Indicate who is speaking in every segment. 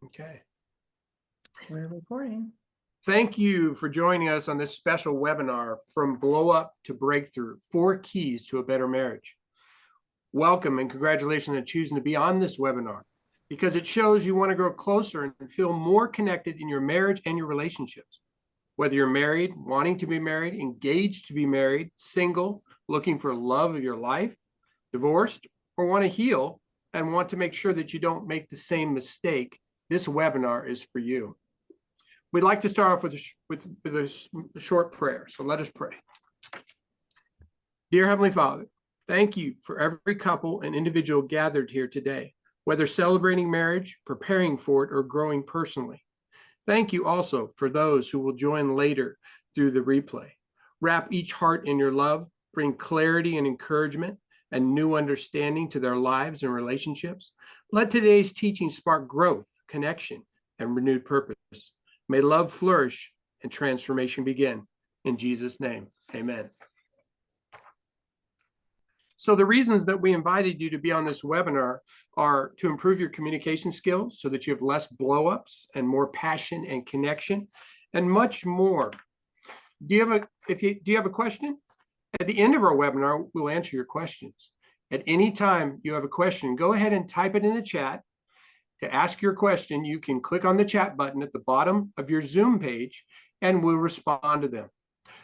Speaker 1: Okay.
Speaker 2: We're recording.
Speaker 1: Thank you for joining us on this special webinar, From Blow-Up to Breakthrough, 4 Keys to a Better Marriage. Welcome and congratulations on choosing to be on this webinar, because it shows you want to grow closer and feel more connected in your marriage and your relationships. Whether you're married, wanting to be married, engaged to be married, single, looking for love of your life, divorced, or want to heal and want to make sure that you don't make the same mistake, this webinar is for you. We'd like to start off with a short prayer. So let us pray. Dear Heavenly Father, thank you for every couple and individual gathered here today, whether celebrating marriage, preparing for it, or growing personally. Thank you also for those who will join later through the replay. Wrap each heart in your love, bring clarity and encouragement and new understanding to their lives and relationships. Let today's teaching spark growth, connection, and renewed purpose. May love flourish and transformation begin. In Jesus' name, amen. So the reasons that we invited you to be on this webinar are to improve your communication skills so that you have less blow-ups and more passion and connection, and much more. Do you have a question? At the end of our webinar, we'll answer your questions. At any time you have a question, go ahead and type it in the chat. To ask your question, you can click on the chat button at the bottom of your Zoom page, and we'll respond to them.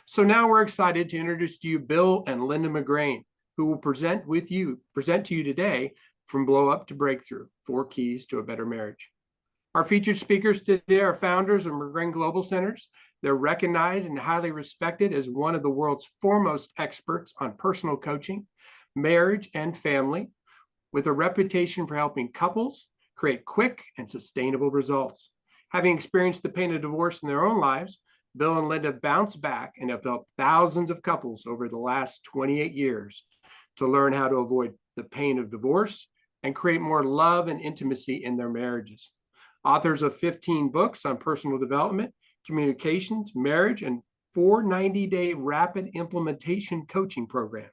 Speaker 1: So now we're excited to introduce to you Bill and Linda McGrane, who will present to you today, From Blow Up to Breakthrough, 4 Keys to a Better Marriage. Our featured speakers today are founders of McGrane Global Centers. They're recognized and highly respected as one of the world's foremost experts on personal coaching, marriage, and family, with a reputation for helping couples create quick and sustainable results. Having experienced the pain of divorce in their own lives, Bill and Linda bounced back and have helped thousands of couples over the last 28 years to learn how to avoid the pain of divorce and create more love and intimacy in their marriages. Authors of 15 books on personal development, communications, marriage, and 4 90-day rapid implementation coaching programs.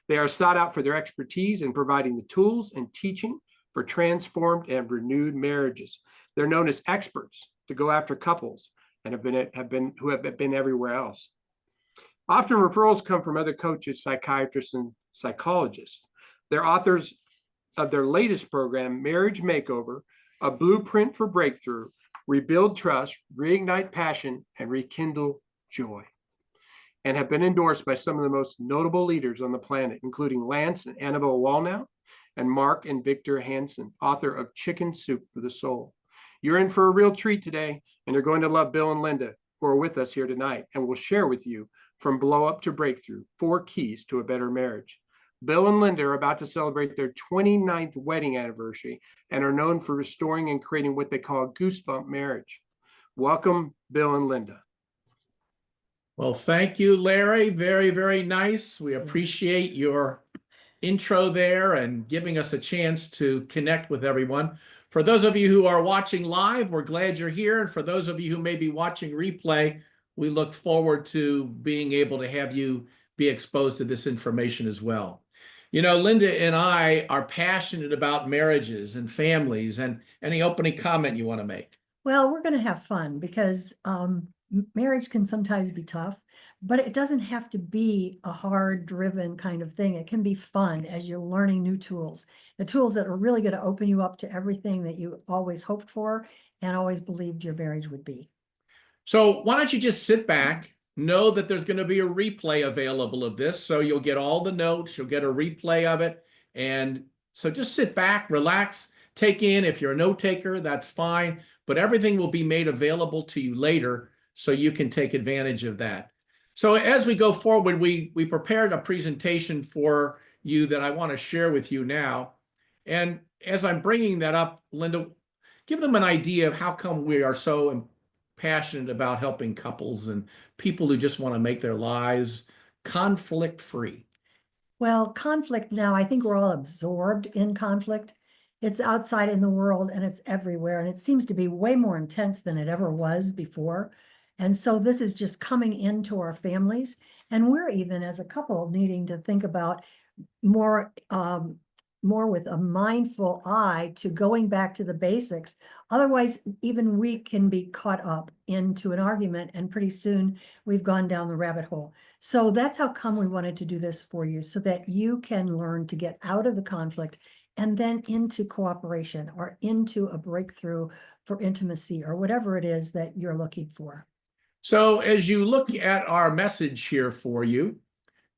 Speaker 1: They are sought out for their expertise in providing the tools and teaching for transformed and renewed marriages. They're known as experts to go after couples and have been everywhere else. Often referrals come from other coaches, psychiatrists, and psychologists. They're authors of their latest program, Marriage Makeover, a blueprint for breakthrough, rebuild trust, reignite passion, and rekindle joy, and have been endorsed by some of the most notable leaders on the planet, including Lance and Annabelle Wallnow, and Mark and Victor Hansen, author of Chicken Soup for the Soul. You're in for a real treat today, and you're going to love Bill and Linda, who are with us here tonight, and will share with you From Blow Up to Breakthrough, 4 Keys to a Better Marriage. Bill and Linda are about to celebrate their 29th wedding anniversary and are known for restoring and creating what they call a goosebump marriage. Welcome, Bill and Linda.
Speaker 3: Well, thank you, Larry. Very, very nice. We appreciate your intro there and giving us a chance to connect with everyone. For those of you who are watching live, we're glad you're here. And for those of you who may be watching replay, we look forward to being able to have you be exposed to this information as well. You know, Linda and I are passionate about marriages and families, and any opening comment you want to make?
Speaker 2: Well, we're going to have fun because marriage can sometimes be tough, but it doesn't have to be a hard-driven kind of thing. It can be fun as you're learning new tools, the tools that are really going to open you up to everything that you always hoped for and always believed your marriage would be.
Speaker 3: So why don't you just sit back, know that there's going to be a replay available of this, so you'll get all the notes, you'll get a replay of it, and so just sit back, relax, take in. If you're a note taker, that's fine, but everything will be made available to you later so you can take advantage of that. So as we go forward, we prepared a presentation for you that I want to share with you now. And as I'm bringing that up, Linda, give them an idea of how come we are so passionate about helping couples and people who just want to make their lives conflict-free.
Speaker 2: Well, conflict now, I think we're all absorbed in conflict. It's outside in the world and it's everywhere. And it seems to be way more intense than it ever was before. And so this is just coming into our families. And we're even as a couple needing to think about more more with a mindful eye to going back to the basics. Otherwise, even we can be caught up into an argument, and pretty soon we've gone down the rabbit hole. So that's how come we wanted to do this for you, so that you can learn to get out of the conflict and then into cooperation or into a breakthrough for intimacy or whatever it is that you're looking for.
Speaker 3: So as you look at our message here for you,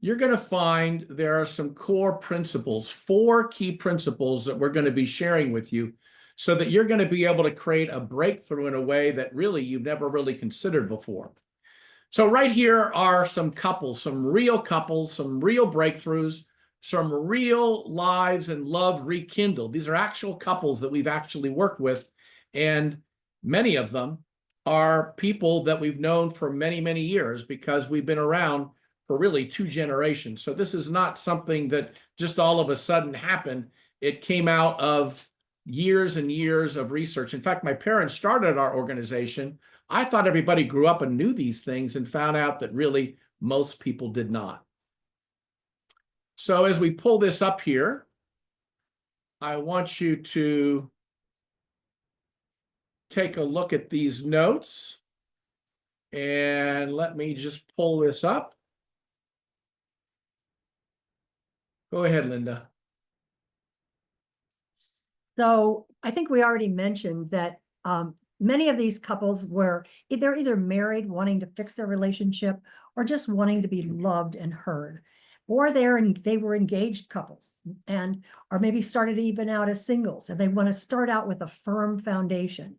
Speaker 3: you're going to find there are some core principles, 4 key principles that we're going to be sharing with you, so that you're going to be able to create a breakthrough in a way that really you've never really considered before. So right here are some couples, some real breakthroughs, some real lives and love rekindled. These are actual couples that we've actually worked with, and many of them are people that we've known for many, many years, because we've been around for really 2 generations. So this is not something that just all of a sudden happened. It came out of years and years of research. In fact, my parents started our organization. I thought everybody grew up and knew these things, and found out that really most people did not. So as we pull this up here, I want you to take a look at these notes. And let me just pull this up. Go ahead, Linda.
Speaker 2: So I think we already mentioned that many of these couples were either married, wanting to fix their relationship, or just wanting to be loved and heard. Or they were engaged couples, or maybe started even out as singles, and they want to start out with a firm foundation.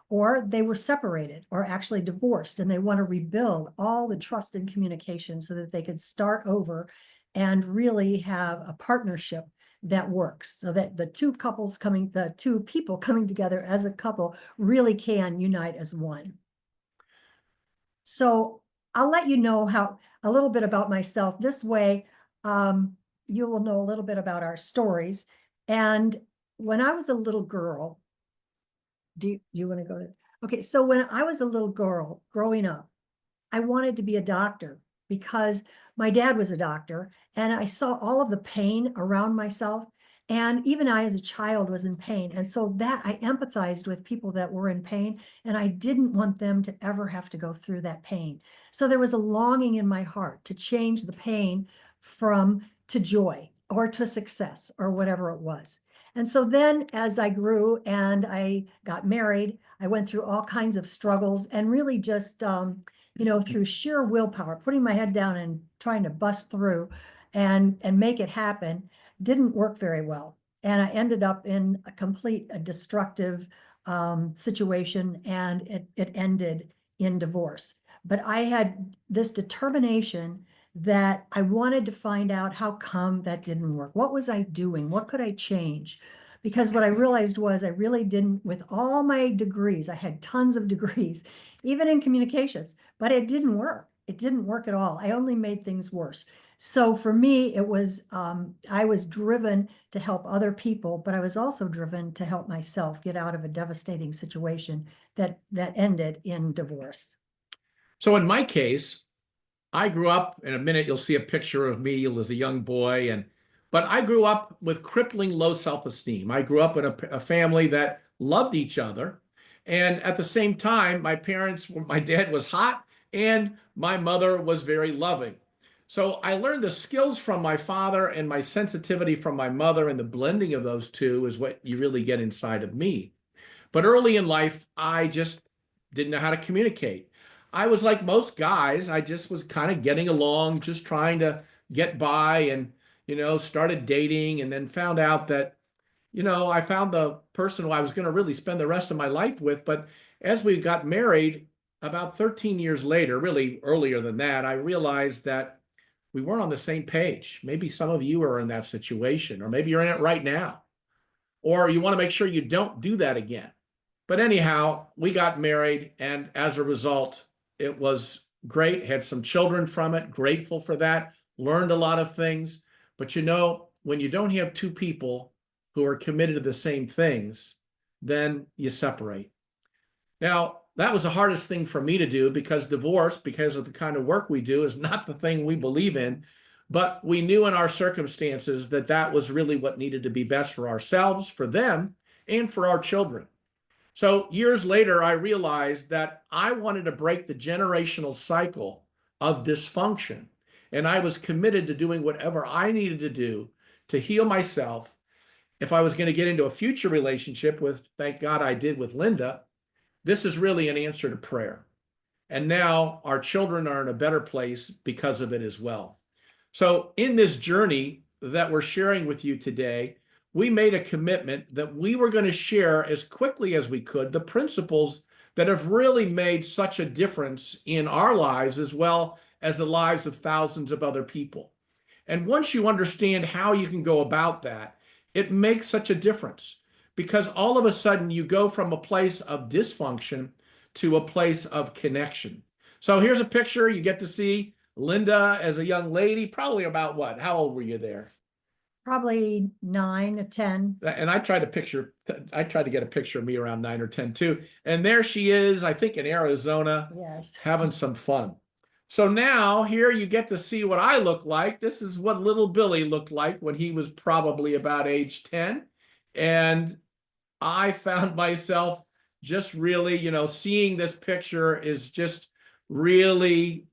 Speaker 2: Or they were separated or actually divorced, and they want to rebuild all the trust and communication so that they could start over and really have a partnership that works, so that the two people coming together as a couple really can unite as one. So I'll let you know a little bit about myself. This way, you will know a little bit about our stories. And when I was a little girl, do you want to go to? Okay, so when I was a little girl growing up, I wanted to be a doctor because my dad was a doctor, and I saw all of the pain around myself. And even I, as a child, was in pain. And so that I empathized with people that were in pain, and I didn't want them to ever have to go through that pain. So there was a longing in my heart to change the pain to joy or to success or whatever it was. And so then as I grew and I got married, I went through all kinds of struggles, and really just, through sheer willpower, putting my head down and trying to bust through and make it happen, didn't work very well. And I ended up in a destructive situation, and it ended in divorce. But I had this determination that I wanted to find out how come that didn't work. What was I doing? What could I change? Because what I realized was I really didn't, with all my degrees, I had tons of degrees, even in communications, but it didn't work. It didn't work at all. I only made things worse. So for me, it was, I was driven to help other people, but I was also driven to help myself get out of a devastating situation that ended in divorce.
Speaker 3: So in my case, I grew up, in a minute you'll see a picture of me as a young boy, but I grew up with crippling low self-esteem. I grew up in a family that loved each other, and at the same time, my dad was hot and my mother was very loving. So I learned the skills from my father and my sensitivity from my mother, and the blending of those two is what you really get inside of me. But early in life, I just didn't know how to communicate. I was like most guys. I just was kind of getting along, just trying to get by, and, started dating, and then found out that, I found the person who I was going to really spend the rest of my life with. But as we got married, about 13 years later, really earlier than that, I realized that we weren't on the same page. Maybe some of you are in that situation, or maybe you're in it right now, or you want to make sure you don't do that again. But anyhow, we got married, and as a result, it was great. Had some children from it, grateful for that, learned a lot of things. But when you don't have 2 people who are committed to the same things, then you separate. Now, that was the hardest thing for me to do, because divorce, because of the kind of work we do, is not the thing we believe in. but we knew in our circumstances that that was really what needed to be best for ourselves, for them, and for our children. So years later, I realized that I wanted to break the generational cycle of dysfunction. And I was committed to doing whatever I needed to do to heal myself. If I was going to get into a future relationship, with, thank God I did with Linda, this is really an answer to prayer. And now our children are in a better place because of it as well. So in this journey that we're sharing with you today, we made a commitment that we were going to share as quickly as we could the principles that have really made such a difference in our lives as well as the lives of thousands of other people. And once you understand how you can go about that, it makes such a difference, because all of a sudden you go from a place of dysfunction to a place of connection. So here's a picture. You get to see Linda as a young lady, probably about what? How old were you there?
Speaker 2: Probably 9 or 10.
Speaker 3: And I tried to get a picture of me around 9 or 10 too. And there she is, I think in Arizona,
Speaker 2: Yes.
Speaker 3: having some fun. So now here you get to see what I look like. This is what little Billy looked like when he was probably about age 10. And I found myself just really, seeing this picture is just really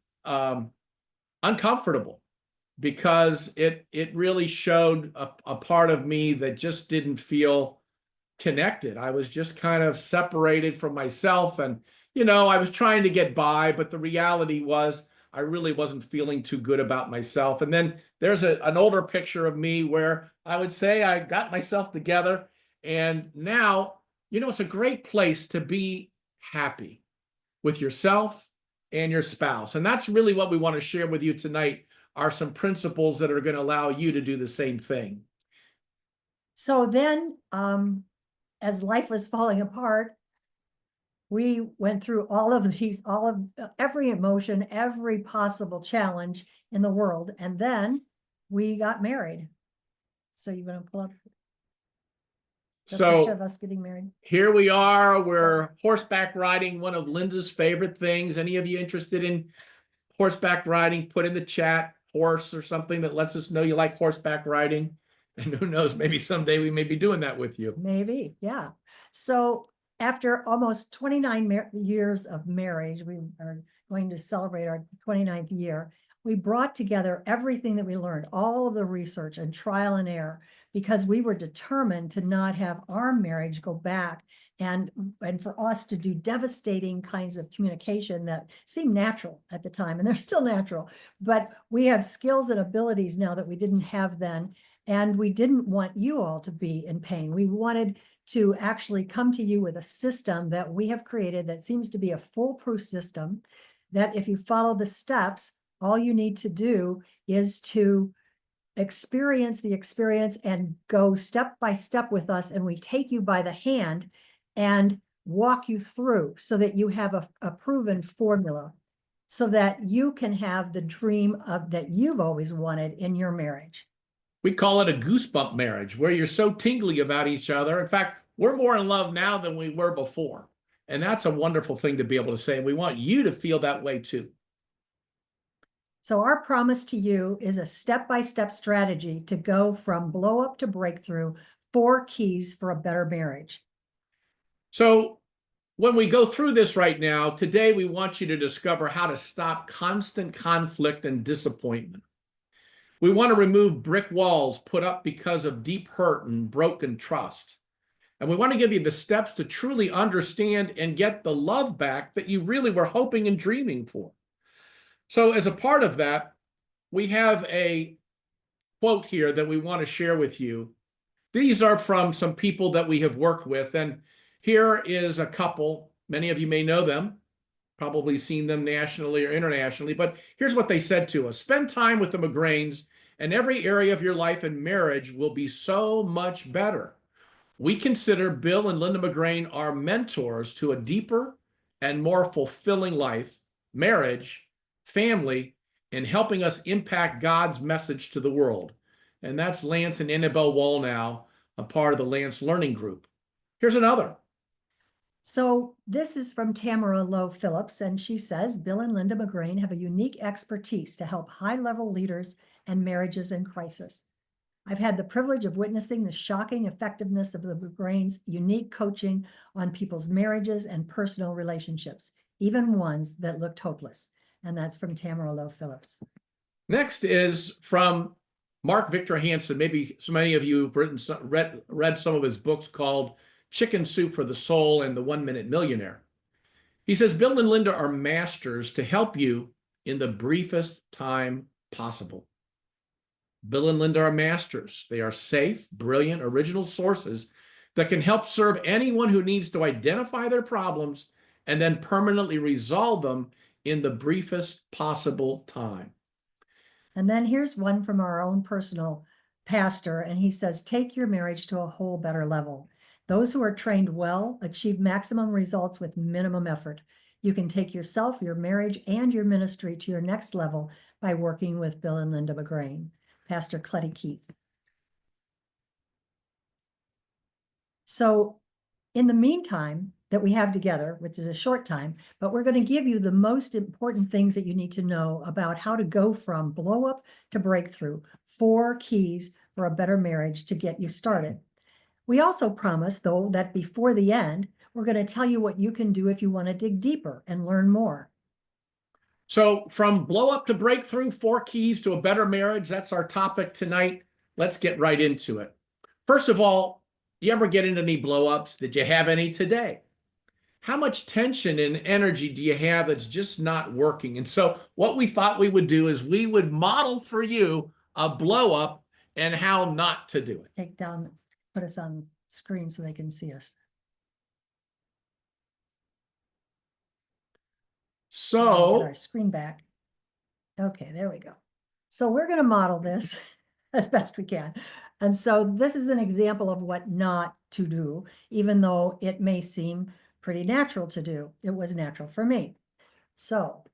Speaker 3: uncomfortable, because it really showed a part of me that just didn't feel connected. I was just kind of separated from myself, and I was trying to get by, but the reality was I really wasn't feeling too good about myself. And then there's an older picture of me where I would say I got myself together, and now it's a great place to be happy with yourself and your spouse. And that's really what we want to share with you tonight, are some principles that are going to allow you to do the same thing.
Speaker 2: So then, as life was falling apart, we went through every emotion, every possible challenge in the world. And then we got married. So you want to pull up the picture of us getting married?
Speaker 3: Here we are. We're horseback riding, one of Linda's favorite things. Any of you interested in horseback riding, put in the chat horse or something that lets us know you like horseback riding. And who knows, maybe someday we may be doing that with you.
Speaker 2: Maybe, yeah. So after almost 29 years of marriage, we are going to celebrate our 29th year. We brought together everything that we learned, all of the research and trial and error, because we were determined to not have our marriage go back and for us to do devastating kinds of communication that seemed natural at the time, and they're still natural, but we have skills and abilities now that we didn't have then, and we didn't want you all to be in pain. We wanted to actually come to you with a system that we have created that seems to be a foolproof system, that if you follow the steps, all you need to do is to experience the experience and go step by step with us, and we take you by the hand and walk you through so that you have a proven formula, so that you can have the dream that you've always wanted in your marriage.
Speaker 3: We call it a goosebump marriage, where you're so tingly about each other. In fact, we're more in love now than we were before. And that's a wonderful thing to be able to say. And we want you to feel that way too.
Speaker 2: So our promise to you is a step-by-step strategy to go from blow up to breakthrough, 4 keys for a better marriage.
Speaker 3: So when we go through this right now, today we want you to discover how to stop constant conflict and disappointment. We want to remove brick walls put up because of deep hurt and broken trust. And we want to give you the steps to truly understand and get the love back that you really were hoping and dreaming for. So as a part of that, we have a quote here that we want to share with you. These are from some people that we have worked with. And here is a couple. Many of you may know them, probably seen them nationally or internationally. But here's what they said to us. Spend time with the McGranes, and every area of your life and marriage will be so much better. We consider Bill and Linda McGrane our mentors to a deeper and more fulfilling life, marriage, family, and helping us impact God's message to the world. And that's Lance and Annabelle Wallnow, a part of the Lance Learning Group. Here's another.
Speaker 2: So this is from Tamara Lowe Phillips, and she says, Bill and Linda McGrane have a unique expertise to help high-level leaders and marriages in crisis. I've had the privilege of witnessing the shocking effectiveness of the McGrane's unique coaching on people's marriages and personal relationships, even ones that looked hopeless. And that's from Tamara Lowe Phillips.
Speaker 3: Next is from Mark Victor Hansen. Maybe so many of you have read some of his books called Chicken Soup for the Soul and The 1 Minute Millionaire. He says, Bill and Linda are masters to help you in the briefest time possible. Bill and Linda are masters. They are safe, brilliant, original sources that can help serve anyone who needs to identify their problems and then permanently resolve them in the briefest possible time.
Speaker 2: And then here's one from our own personal pastor, and he says, take your marriage to a whole better level. Those who are trained well achieve maximum results with minimum effort. You can take yourself, your marriage, and your ministry to your next level by working with Bill and Linda McGrane. Pastor Cletty Keith. So in the meantime that we have together, which is a short time, but we're going to give you the most important things that you need to know about how to go from blow up to breakthrough. 4 keys for a better marriage to get you started. We also promise, though, that before the end, we're going to tell you what you can do if you want to dig deeper and learn more.
Speaker 3: So from blow up to breakthrough, 4 keys to a better marriage. That's our topic tonight. Let's get right into it. First of all, you ever get into any blow ups? Did you have any today? How much tension and energy do you have that's just not working? And so what we thought we would do is we would model for you a blow up and how not to do it.
Speaker 2: Take down, put us on screen so they can see us.
Speaker 3: So
Speaker 2: get our screen back. Okay, there we go. So we're going to model this as best we can. And so this is an example of what not to do, even though it may seem pretty natural to do. It was natural for me. So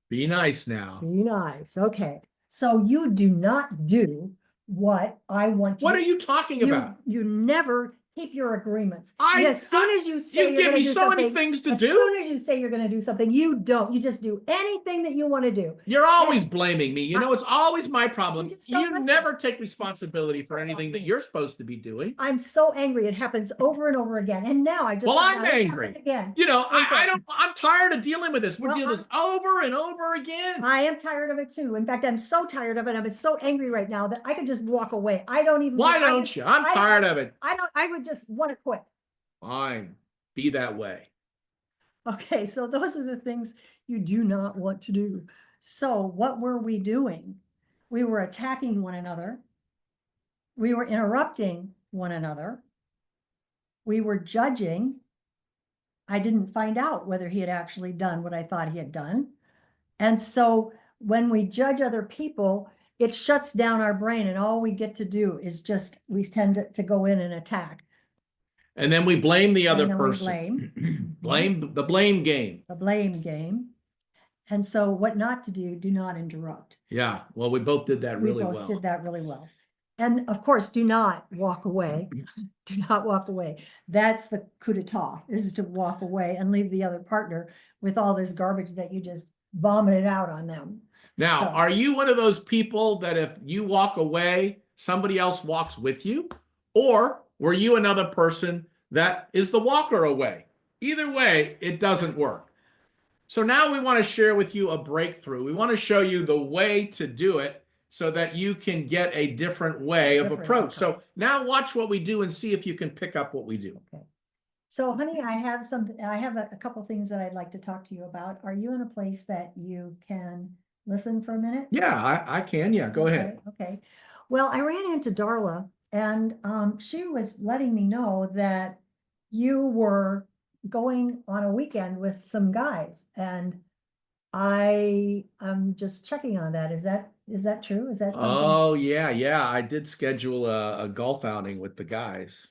Speaker 3: be nice now.
Speaker 2: be nice. Okay. So you do not do what I want you.
Speaker 3: What are you talking about?
Speaker 2: You never keep your agreements. As soon as you say
Speaker 3: you
Speaker 2: you're
Speaker 3: give
Speaker 2: gonna
Speaker 3: me
Speaker 2: do
Speaker 3: so many
Speaker 2: something,
Speaker 3: things to
Speaker 2: as
Speaker 3: do.
Speaker 2: soon as you say you're going to do something, you don't. You just do anything that you want to do.
Speaker 3: You're always blaming me. You know, it's always my problem.
Speaker 2: You just don't
Speaker 3: You
Speaker 2: listen.
Speaker 3: never take responsibility for anything that you're supposed to be doing.
Speaker 2: I'm so angry. It happens over and over again. And now I just
Speaker 3: Well,
Speaker 2: found
Speaker 3: I'm
Speaker 2: out it
Speaker 3: angry.
Speaker 2: happened again.
Speaker 3: You know,
Speaker 2: And so-
Speaker 3: I'm tired of dealing with this. We're
Speaker 2: Well,
Speaker 3: dealing with this over and over again.
Speaker 2: I am tired of it too. In fact, I'm so tired of it. I'm so angry right now that I could just walk away. I don't even.
Speaker 3: Why don't you? I'm tired of it.
Speaker 2: I would just want to quit.
Speaker 3: Fine. Be that way.
Speaker 2: Okay, so those are the things you do not want to do. So what were we doing? We were attacking one another. We were interrupting one another. We were judging. I didn't find out whether he had actually done what I thought he had done. And so when we judge other people, it shuts down our brain, and all we get to do is we tend to go in and attack.
Speaker 3: And then we blame the other
Speaker 2: And then we
Speaker 3: person. Blame the blame game.
Speaker 2: The blame game. And so what not to do, do not interrupt.
Speaker 3: Yeah, well, we both did that really
Speaker 2: We both
Speaker 3: well.
Speaker 2: did that really well. And of course, do not walk away. Do not walk away. That's the coup d'etat, is to walk away and leave the other partner with all this garbage that you just vomited out on them.
Speaker 3: Now,
Speaker 2: So-
Speaker 3: are you one of those people that if you walk away, somebody else walks with you? Or were you another person that is the walker away? Either way, it doesn't work. So now we want to share with you a breakthrough. We want to show you the way to do it so that you can get a different way of approach. So now watch what we do and see if you can pick up what we do.
Speaker 2: Okay. So honey, I have a couple things that I'd like to talk to you about. Are you in a place that you can listen for a minute?
Speaker 3: Yeah, I can. Yeah, go ahead.
Speaker 2: Okay. Well, I ran into Darla, and she was letting me know that you were going on a weekend with some guys, and I'm just checking on that. Is that true? Is that something?
Speaker 3: Oh, yeah. I did schedule a golf outing with the guys.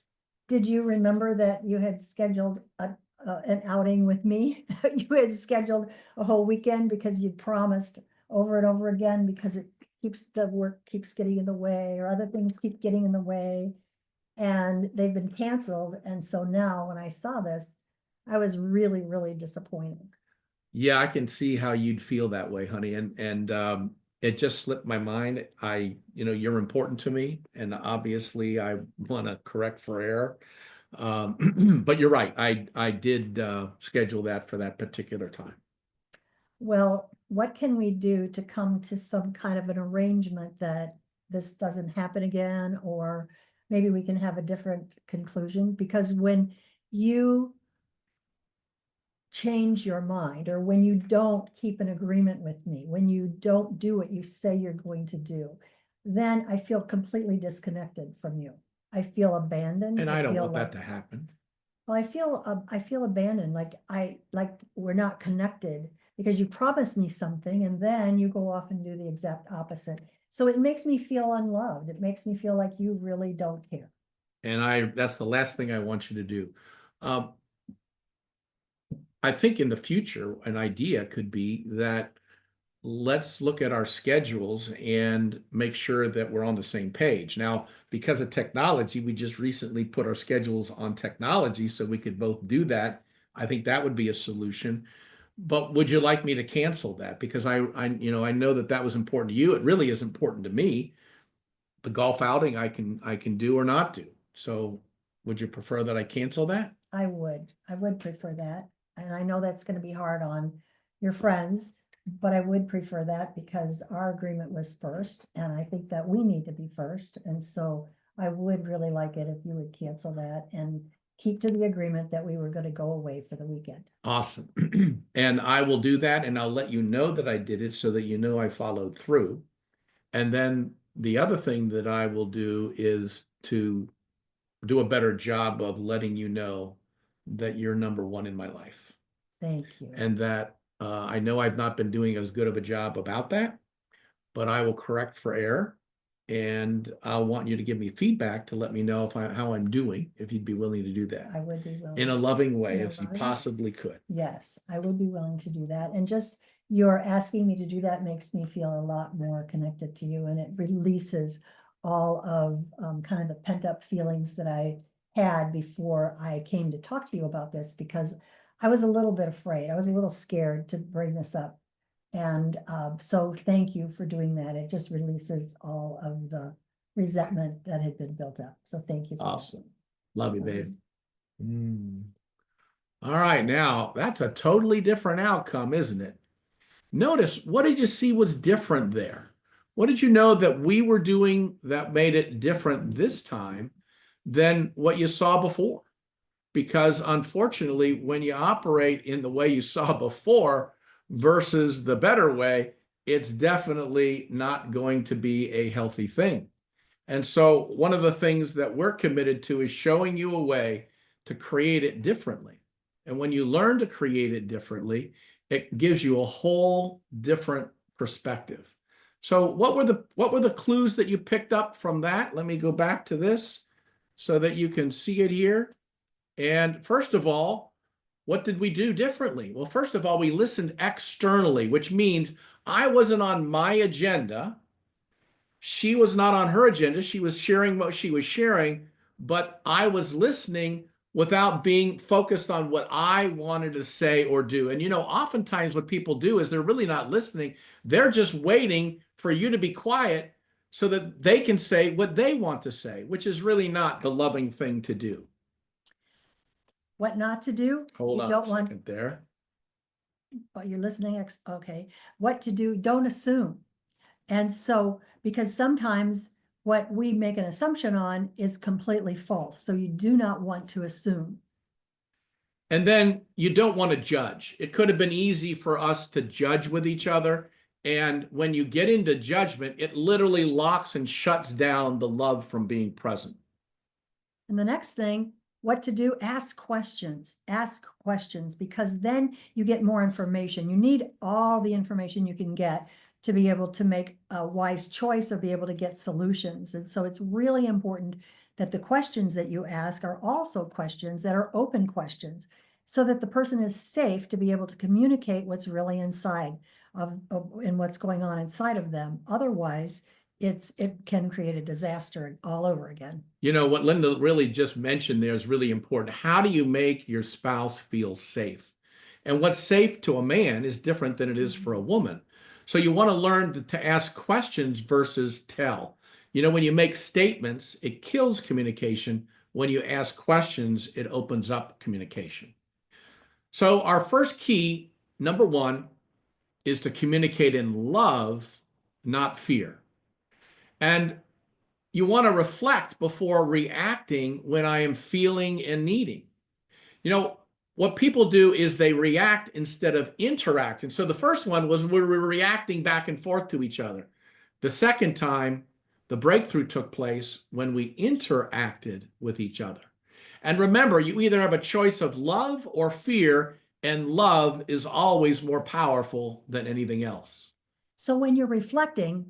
Speaker 2: Did you remember that you had scheduled an outing with me? You had scheduled a whole weekend because you'd promised over and over again, because the work keeps getting in the way, or other things keep getting in the way, and they've been canceled. And so now when I saw this, I was really, really disappointed.
Speaker 3: Yeah, I can see how you'd feel that way, honey. And it just slipped my mind. You're important to me, and obviously I want to correct for error. But you're right. I did schedule that for that particular time.
Speaker 2: Well, what can we do to come to some kind of an arrangement that this doesn't happen again, or maybe we can have a different conclusion? Because when you change your mind, or when you don't keep an agreement with me, when you don't do what you say you're going to do, then I feel completely disconnected from you. I feel abandoned.
Speaker 3: And I don't
Speaker 2: feel
Speaker 3: want
Speaker 2: like,
Speaker 3: that to happen.
Speaker 2: well, I feel abandoned, like we're not connected because you promised me something and then you go off and do the exact opposite. So it makes me feel unloved. It makes me feel like you really don't care.
Speaker 3: And that's the last thing I want you to do. I think in the future, an idea could be that let's look at our schedules and make sure that we're on the same page. Now, because of technology, we just recently put our schedules on technology so we could both do that. I think that would be a solution. But would you like me to cancel that? Because I know that that was important to you. It really is important to me. The golf outing I can do or not do. So would you prefer that I cancel that?
Speaker 2: I would prefer that. And I know that's gonna be hard on your friends, but I would prefer that because our agreement was first, and I think that we need to be first. And so I would really like it if you would cancel that and keep to the agreement that we were gonna go away for the weekend.
Speaker 3: Awesome. And I will do that, and I'll let you know that I did it so that you know I followed through. And then the other thing that I will do is to do a better job of letting you know that you're number one in my life.
Speaker 2: Thank you.
Speaker 3: And that I know I've not been doing as good of a job about that, but I will correct for error. And I want you to give me feedback to let me know how I'm doing, if you'd be willing to do that
Speaker 2: I would be willing.
Speaker 3: in a loving way,
Speaker 2: In a
Speaker 3: if you
Speaker 2: loving way.
Speaker 3: possibly could.
Speaker 2: Yes, I would be willing to do that. And just your asking me to do that makes me feel a lot more connected to you, and it releases all of kind of the pent up feelings that I had before I came to talk to you about this, because I was a little bit afraid. I was a little scared to bring this up. And so thank you for doing that. It just releases all of the resentment that had been built up. So thank you for that.
Speaker 3: Awesome. Love you, babe. All right, now that's a totally different outcome, isn't it? Notice, what did you see was different there? What did you know that we were doing that made it different this time than what you saw before? Because unfortunately, when you operate in the way you saw before versus the better way, it's definitely not going to be a healthy thing. And so one of the things that we're committed to is showing you a way to create it differently. And when you learn to create it differently, it gives you a whole different perspective. So what were the clues that you picked up from that? Let me go back to this so that you can see it here. And first of all, what did we do differently? Well, first of all, we listened externally, which means I wasn't on my agenda. She was not on her agenda. She was sharing what she was sharing, but I was listening without being focused on what I wanted to say or do. And oftentimes what people do is they're really not listening. They're just waiting for you to be quiet so that they can say what they want to say, which is really not the loving thing to do.
Speaker 2: What not to do?
Speaker 3: Hold
Speaker 2: You
Speaker 3: on
Speaker 2: don't
Speaker 3: a
Speaker 2: want-
Speaker 3: second there.
Speaker 2: Oh, you're listening. Okay. What to do? Don't assume. And so, because sometimes what we make an assumption on is completely false. So you do not want to assume.
Speaker 3: And then you don't want to judge. It could have been easy for us to judge with each other. And when you get into judgment, it literally locks and shuts down the love from being present.
Speaker 2: And the next thing, what to do? Ask questions, because then you get more information. You need all the information you can get to be able to make a wise choice or be able to get solutions. And so it's really important that the questions that you ask are also questions that are open questions, so that the person is safe to be able to communicate what's really inside and what's going on inside of them. Otherwise, it can create a disaster all over again.
Speaker 3: What Linda really just mentioned there is really important. How do you make your spouse feel safe? And what's safe to a man is different than it is for a woman. So you want to learn to ask questions versus tell. You know, when you make statements, it kills communication. When you ask questions, it opens up communication. So our first key, number one, is to communicate in love, not fear. And you want to reflect before reacting when I am feeling and needing. You know, what people do is they react instead of interact. And so the first one was we were reacting back and forth to each other. The second time, the breakthrough took place when we interacted with each other. And remember, you either have a choice of love or fear, and love is always more powerful than anything else.
Speaker 2: So when you're reflecting,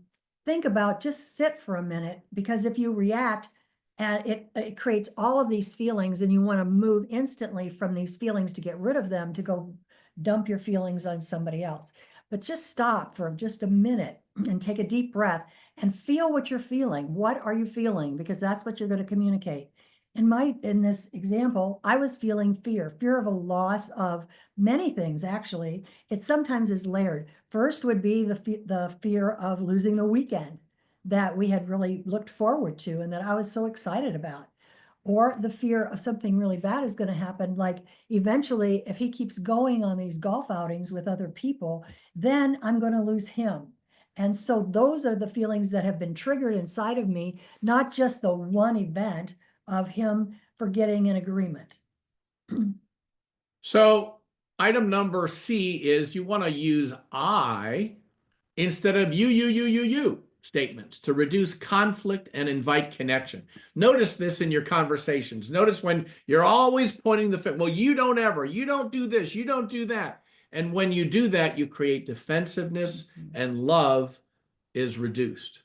Speaker 2: think about, just sit for a minute, because if you react, and it creates all of these feelings, and you want to move instantly from these feelings to get rid of them, to go dump your feelings on somebody else. But just stop for just a minute and take a deep breath and feel what you're feeling. What are you feeling? Because that's what you're going to communicate. In this example, I was feeling fear of a loss of many things, actually. It sometimes is layered. First would be the fear of losing the weekend that we had really looked forward to and that I was so excited about. Or the fear of something really bad is going to happen. Like eventually, if he keeps going on these golf outings with other people, then I'm going to lose him. And so those are the feelings that have been triggered inside of me, not just the one event of him forgetting an agreement.
Speaker 3: So item number C is you want to use I instead of you statements to reduce conflict and invite connection. Notice this in your conversations. Notice when you're always pointing the finger, well, you don't do this, you don't do that. And when you do that, you create defensiveness and love is reduced.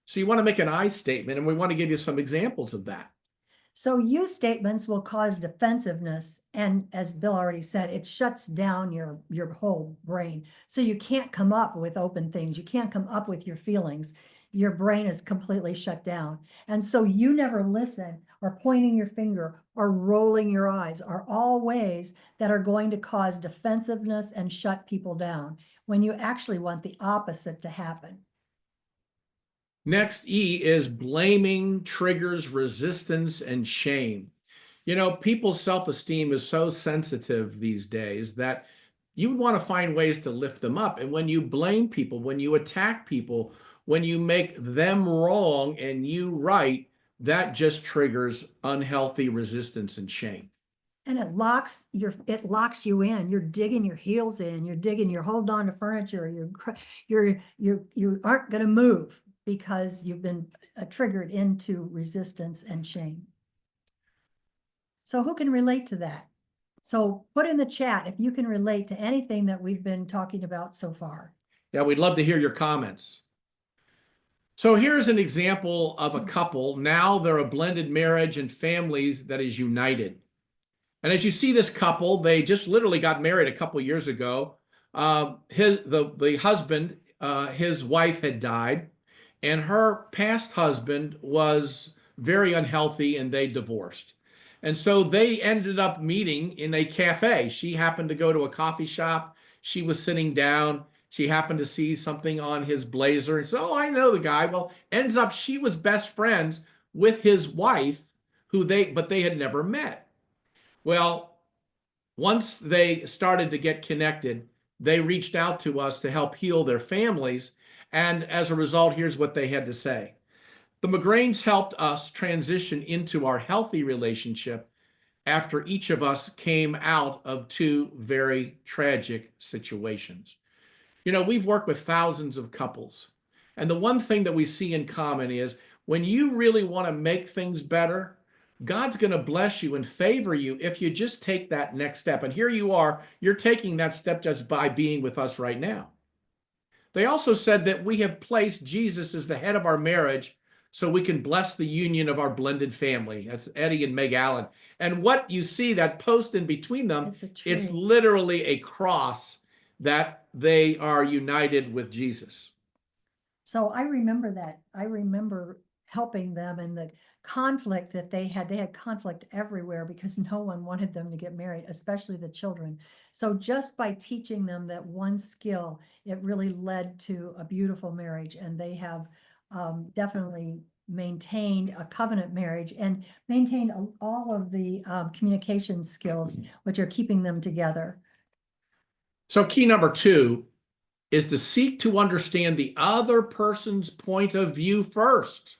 Speaker 3: So you want to make an I statement, and we want to give you some examples of that.
Speaker 2: So you statements will cause defensiveness. And as Bill already said, it shuts down your whole brain. So you can't come up with open things. You can't come up with your feelings. Your brain is completely shut down. And so you never listen, or pointing your finger or rolling your eyes are all ways that are going to cause defensiveness and shut people down, when you actually want the opposite to happen.
Speaker 3: Next, E is blaming triggers resistance and shame. You know, people's self-esteem is so sensitive these days that you would want to find ways to lift them up. And when you blame people, when you attack people, when you make them wrong and you right, that just triggers unhealthy resistance and shame.
Speaker 2: And it locks you in. You're digging your heels in. You're holding on to furniture. You aren't going to move because you've been triggered into resistance and shame. So who can relate to that? So put in the chat if you can relate to anything that we've been talking about so far.
Speaker 3: Yeah, we'd love to hear your comments. So here's an example of a couple. Now they're a blended marriage and family that is united. And as you see this couple, they just literally got married a couple years ago. The husband, his wife had died, and her past husband was very unhealthy, and they divorced. And so they ended up meeting in a cafe. She happened to go to a coffee shop. She was sitting down. She happened to see something on his blazer and said, "Oh, I know the guy." Well, ends up she was best friends with his wife, but they had never met. Well, once they started to get connected, they reached out to us to help heal their families. And as a result, here's what they had to say. The McGranes helped us transition into our healthy relationship after each of us came out of two very tragic situations. You know, we've worked with thousands of couples. And the one thing that we see in common is when you really want to make things better, God's going to bless you and favor you if you just take that next step. And here you are, you're taking that step just by being with us right now. They also said that we have placed Jesus as the head of our marriage so we can bless the union of our blended family. That's Eddie and Meg Allen. And what you see, that post in between them, it's literally a cross that they are united with Jesus.
Speaker 2: So I remember that. I remember helping them, and the conflict that they had conflict everywhere because no one wanted them to get married, especially the children. So just by teaching them that one skill, it really led to a beautiful marriage, and they have definitely maintained a covenant marriage and maintained all of the communication skills, which are keeping them together.
Speaker 3: So key number 2 is to seek to understand the other person's point of view first.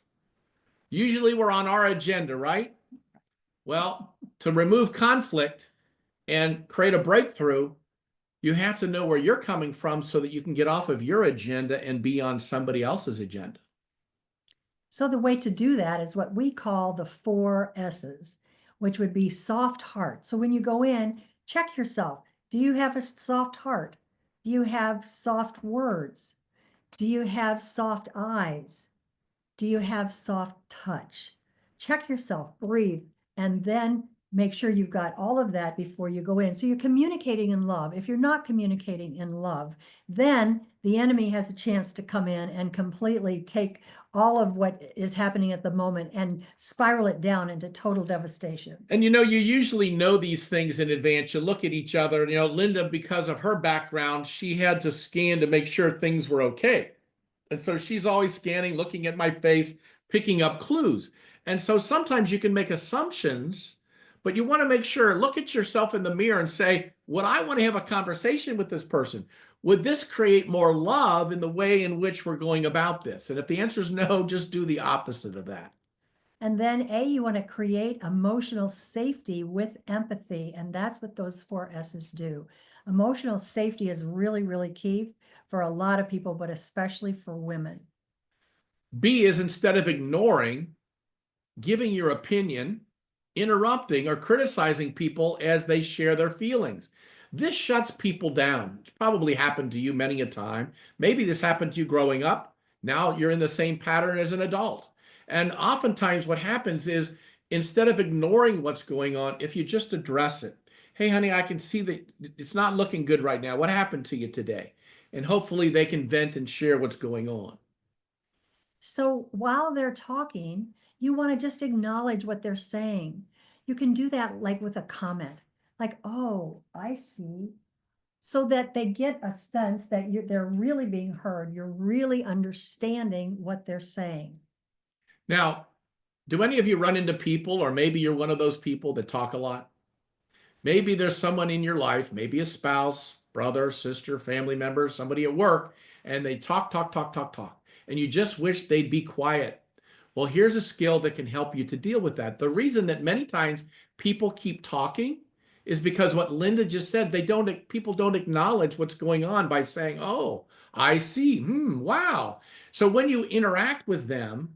Speaker 3: Usually we're on our agenda, right? Well, to remove conflict and create a breakthrough, you have to know where you're coming from so that you can get off of your agenda and be on somebody else's agenda.
Speaker 2: So the way to do that is what we call the 4 S's, which would be soft heart. So when you go in, check yourself. Do you have a soft heart? Do you have soft words? Do you have soft eyes? Do you have soft touch? Check yourself, breathe, and then make sure you've got all of that before you go in. So you're communicating in love. If you're not communicating in love, then the enemy has a chance to come in and completely take all of what is happening at the moment and spiral it down into total devastation.
Speaker 3: And you usually know these things in advance. You look at each other. Linda, because of her background, she had to scan to make sure things were okay. And so she's always scanning, looking at my face, picking up clues. And so sometimes you can make assumptions, but you want to make sure, look at yourself in the mirror and say, would I want to have a conversation with this person? Would this create more love in the way in which we're going about this? And if the answer is no, just do the opposite of that.
Speaker 2: And then you want to create emotional safety with empathy. And that's what those 4 S's do. Emotional safety is really, really key for a lot of people, but especially for women.
Speaker 3: B is, instead of ignoring, giving your opinion, interrupting, or criticizing people as they share their feelings. This shuts people down. It's probably happened to you many a time. Maybe this happened to you growing up. Now you're in the same pattern as an adult. And oftentimes what happens is, instead of ignoring what's going on, if you just address it, hey, honey, I can see that it's not looking good right now. What happened to you today? And hopefully they can vent and share what's going on.
Speaker 2: So while they're talking, you want to just acknowledge what they're saying. You can do that like with a comment, like, oh, I see. So that they get a sense that they're really being heard. You're really understanding what they're saying.
Speaker 3: Now, do any of you run into people, or maybe you're one of those people that talk a lot? Maybe there's someone in your life, maybe a spouse, brother, sister, family member, somebody at work, and they talk, and you just wish they'd be quiet. Well, here's a skill that can help you to deal with that. The reason that many times people keep talking is because what Linda just said, people don't acknowledge what's going on by saying, oh, I see, wow. So when you interact with them,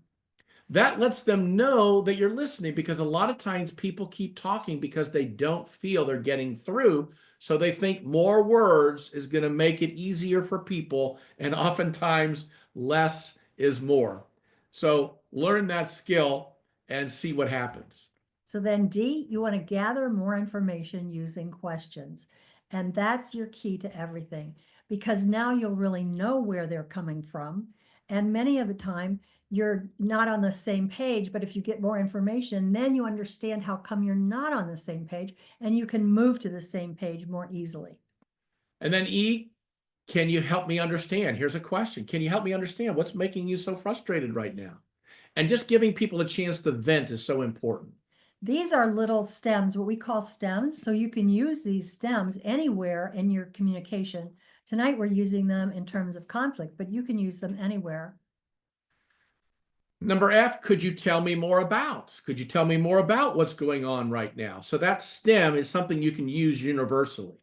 Speaker 3: that lets them know that you're listening, because a lot of times people keep talking because they don't feel they're getting through. So they think more words is going to make it easier for people. And oftentimes less is more. So learn that skill and see what happens.
Speaker 2: So then D, you want to gather more information using questions. And that's your key to everything, because now you'll really know where they're coming from. And many of the time you're not on the same page, but if you get more information, then you understand how come you're not on the same page, and you can move to the same page more easily.
Speaker 3: And then E, can you help me understand? Here's a question. Can you help me understand what's making you so frustrated right now? And just giving people a chance to vent is so important.
Speaker 2: These are little stems, what we call stems. So you can use these stems anywhere in your communication. Tonight, we're using them in terms of conflict, but you can use them anywhere.
Speaker 3: Number F, could you tell me more about? Could you tell me more about what's going on right now? So that STEM is something you can use universally.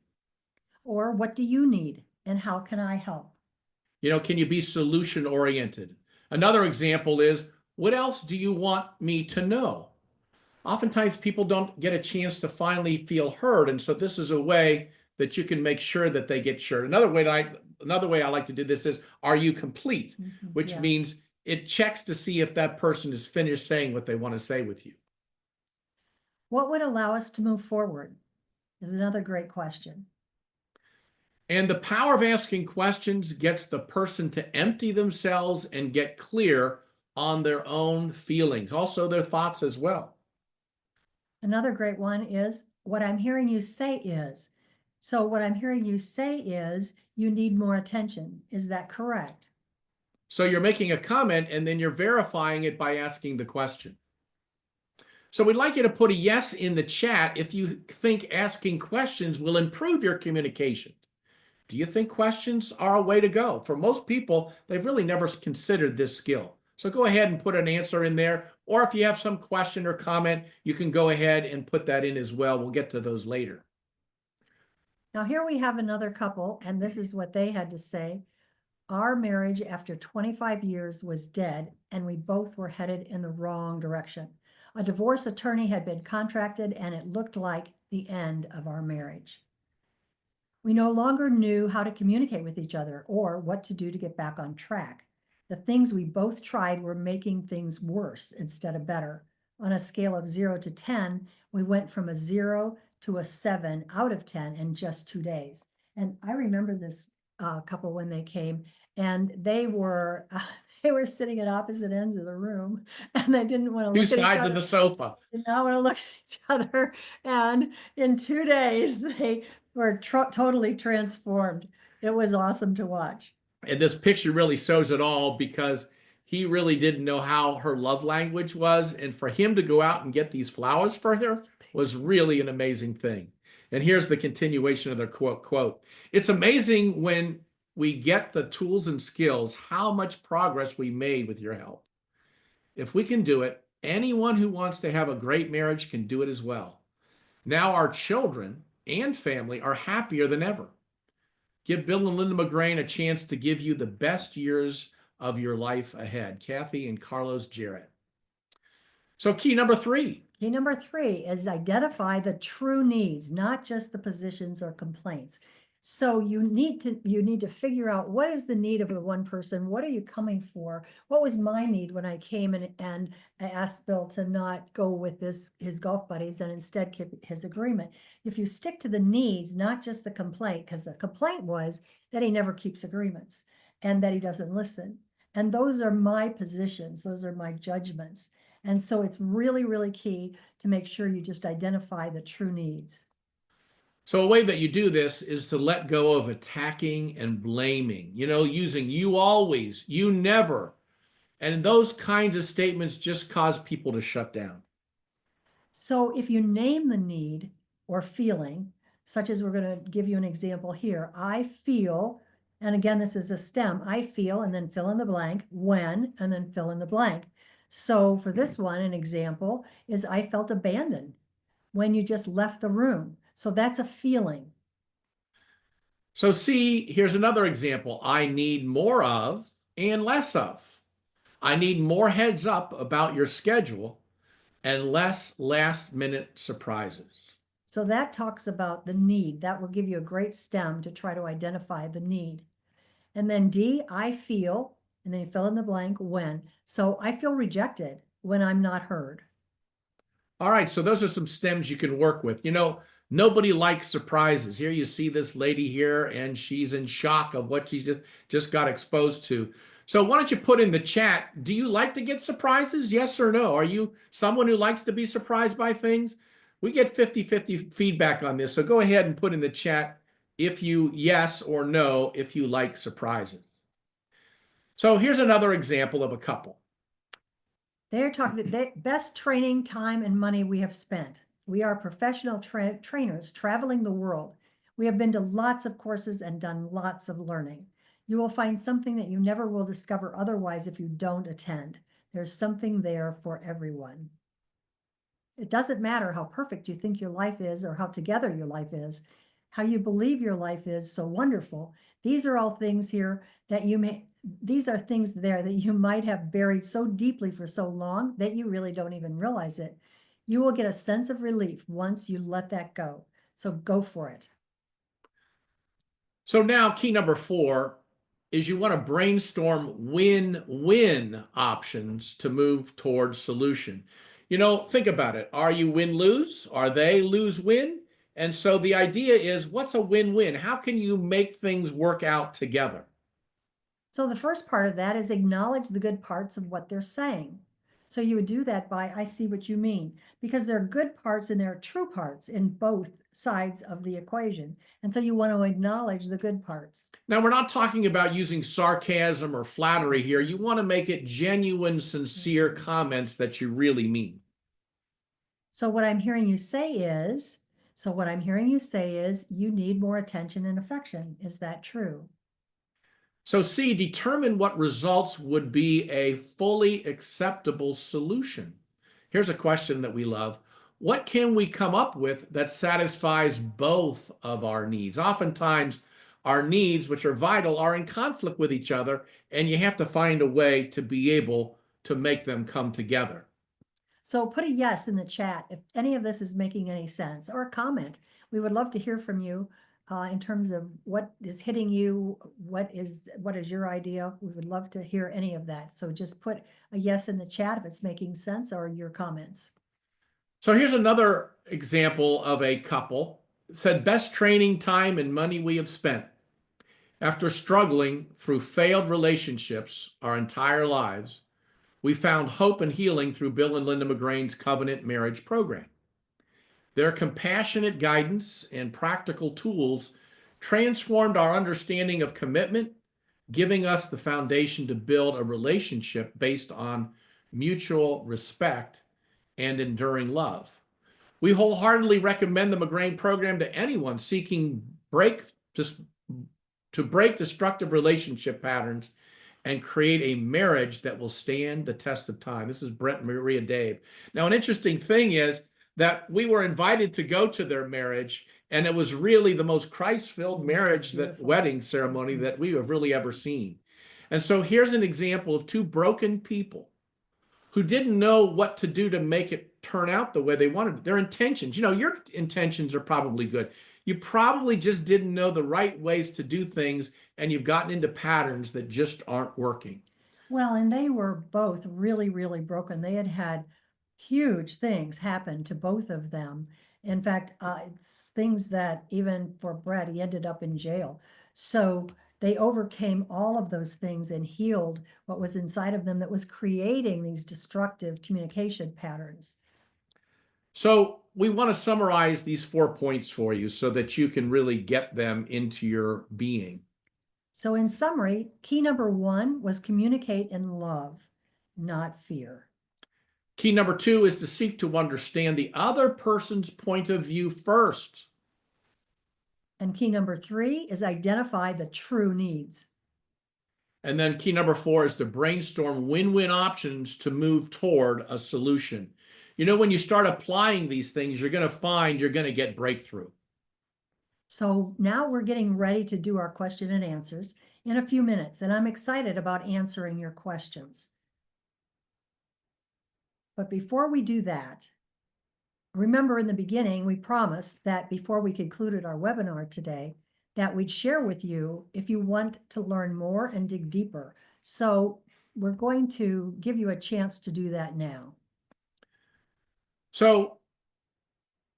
Speaker 2: Or what do you need and how can I help?
Speaker 3: Can you be solution oriented? Another example is, what else do you want me to know? Oftentimes people don't get a chance to finally feel heard. And so this is a way that you can make sure that they get heard. Another way I like to do this is, are you complete? Which means it checks to see if that person is finished saying what they want to say with you.
Speaker 2: What would allow us to move forward is another great question.
Speaker 3: And the power of asking questions gets the person to empty themselves and get clear on their own feelings, also their thoughts as well.
Speaker 2: Another great one is what I'm hearing you say is. So what I'm hearing you say is you need more attention. Is that correct?
Speaker 3: So you're making a comment and then you're verifying it by asking the question. So we'd like you to put a yes in the chat if you think asking questions will improve your communication. Do you think questions are a way to go? For most people, they've really never considered this skill. So go ahead and put an answer in there. Or if you have some question or comment, you can go ahead and put that in as well. We'll get to those later.
Speaker 2: Now here we have another couple, and this is what they had to say. Our marriage after 25 years was dead, and we both were headed in the wrong direction. A divorce attorney had been contracted, and it looked like the end of our marriage. We no longer knew how to communicate with each other or what to do to get back on track. The things we both tried were making things worse instead of better. On a scale of 0 to 10, we went from a 0 to a 7 out of 10 in just 2 days. And I remember this couple when they came, and they were sitting at opposite ends of the room, and they didn't want to
Speaker 3: Two
Speaker 2: look at each
Speaker 3: sides
Speaker 2: other.
Speaker 3: of the sofa.
Speaker 2: Did not want to look at each other. And in 2 days, they were totally transformed. It was awesome to watch.
Speaker 3: And this picture really shows it all because he really didn't know how her love language was. And for him to go out and get these flowers for her was really an amazing thing. And here's the continuation of their quote. It's amazing when we get the tools and skills, how much progress we made with your help. If we can do it, anyone who wants to have a great marriage can do it as well. Now our children and family are happier than ever. Give Bill and Linda McGrane a chance to give you the best years of your life ahead. Kathy and Carlos Jarrett. So key number 3.
Speaker 2: Key number 3 is identify the true needs, not just the positions or complaints. So you need to figure out what is the need of the one person. What are you coming for? What was my need when I came and I asked Bill to not go with his golf buddies and instead keep his agreement? If you stick to the needs, not just the complaint, because the complaint was that he never keeps agreements and that he doesn't listen. And those are my positions. Those are my judgments. And so it's really, really key to make sure you just identify the true needs.
Speaker 3: So a way that you do this is to let go of attacking and blaming, using you always, you never. And those kinds of statements just cause people to shut down.
Speaker 2: So if you name the need or feeling, such as we're going to give you an example here, I feel, and again, this is a stem, I feel, and then fill in the blank, when, and then fill in the blank. So for this one, an example is I felt abandoned when you just left the room. So that's a feeling.
Speaker 3: So see, here's another example. I need more of and less of. I need more heads up about your schedule and less last-minute surprises.
Speaker 2: So that talks about the need. That will give you a great stem to try to identify the need. And then D, I feel, and then you fill in the blank, when. So I feel rejected when I'm not heard.
Speaker 3: All right, so those are some stems you can work with. Nobody likes surprises. Here you see this lady here, and she's in shock of what she just got exposed to. So why don't you put in the chat, do you like to get surprises? Yes or no? Are you someone who likes to be surprised by things? We get 50-50 feedback on this. So go ahead and put in the chat if you yes or no, if you like surprises. So here's another example of a couple.
Speaker 2: They're talking the best training, time, and money we have spent. We are professional trainers traveling the world. We have been to lots of courses and done lots of learning. You will find something that you never will discover otherwise if you don't attend. There's something there for everyone. It doesn't matter how perfect you think your life is or how together your life is, how you believe your life is so wonderful. These are all things here that these are things there that you might have buried so deeply for so long that you really don't even realize it. You will get a sense of relief once you let that go. So go for it.
Speaker 3: So now key number 4 is you want to brainstorm win-win options to move towards solution. Think about it. Are you win-lose? Are they lose-win? And so the idea is, what's a win-win? How can you make things work out together?
Speaker 2: So the first part of that is acknowledge the good parts of what they're saying. So you would do that by, I see what you mean, because there are good parts and there are true parts in both sides of the equation. And so you want to acknowledge the good parts.
Speaker 3: Now, we're not talking about using sarcasm or flattery here. You want to make it genuine, sincere comments that you really mean.
Speaker 2: So what I'm hearing you say is, you need more attention and affection. Is that true?
Speaker 3: So C, determine what results would be a fully acceptable solution. Here's a question that we love. What can we come up with that satisfies both of our needs? Oftentimes, our needs, which are vital, are in conflict with each other, and you have to find a way to be able to make them come together.
Speaker 2: So put a yes in the chat if any of this is making any sense, or a comment. We would love to hear from you in terms of what is hitting you, what is your idea. We would love to hear any of that. So just put a yes in the chat if it's making sense, or your comments.
Speaker 3: So here's another example of a couple. It said, best training time and money we have spent. After struggling through failed relationships our entire lives, we found hope and healing through Bill and Linda McGrane's Covenant Marriage Program. Their compassionate guidance and practical tools transformed our understanding of commitment, giving us the foundation to build a relationship based on mutual respect and enduring love. We wholeheartedly recommend the McGrane program to anyone seeking to break destructive relationship patterns and create a marriage that will stand the test of time. This is Brent and Maria Dave. Now, an interesting thing is that we were invited to go to their marriage, and it was really the most Christ-filled marriage, wedding ceremony that we have really ever seen. And so here's an example of two broken people who didn't know what to do to make it turn out the way they wanted. Their intentions, your intentions are probably good. You probably just didn't know the right ways to do things, and you've gotten into patterns that just aren't working.
Speaker 2: Well, and they were both really, really broken. They had had huge things happen to both of them. In fact, it's things that even for Brett, he ended up in jail. So they overcame all of those things and healed what was inside of them that was creating these destructive communication patterns.
Speaker 3: So we want to summarize these 4 points for you so that you can really get them into your being.
Speaker 2: So in summary, key number 1 was communicate in love, not fear.
Speaker 3: Key number 2 is to seek to understand the other person's point of view first.
Speaker 2: And key number 3 is identify the true needs.
Speaker 3: And then key number 4 is to brainstorm win-win options to move toward a solution. When you start applying these things, you're going to find you're going to get breakthrough.
Speaker 2: So now we're getting ready to do our question and answers in a few minutes, and I'm excited about answering your questions. But before we do that, remember in the beginning, we promised that before we concluded our webinar today, that we'd share with you if you want to learn more and dig deeper. So we're going to give you a chance to do that now.
Speaker 3: So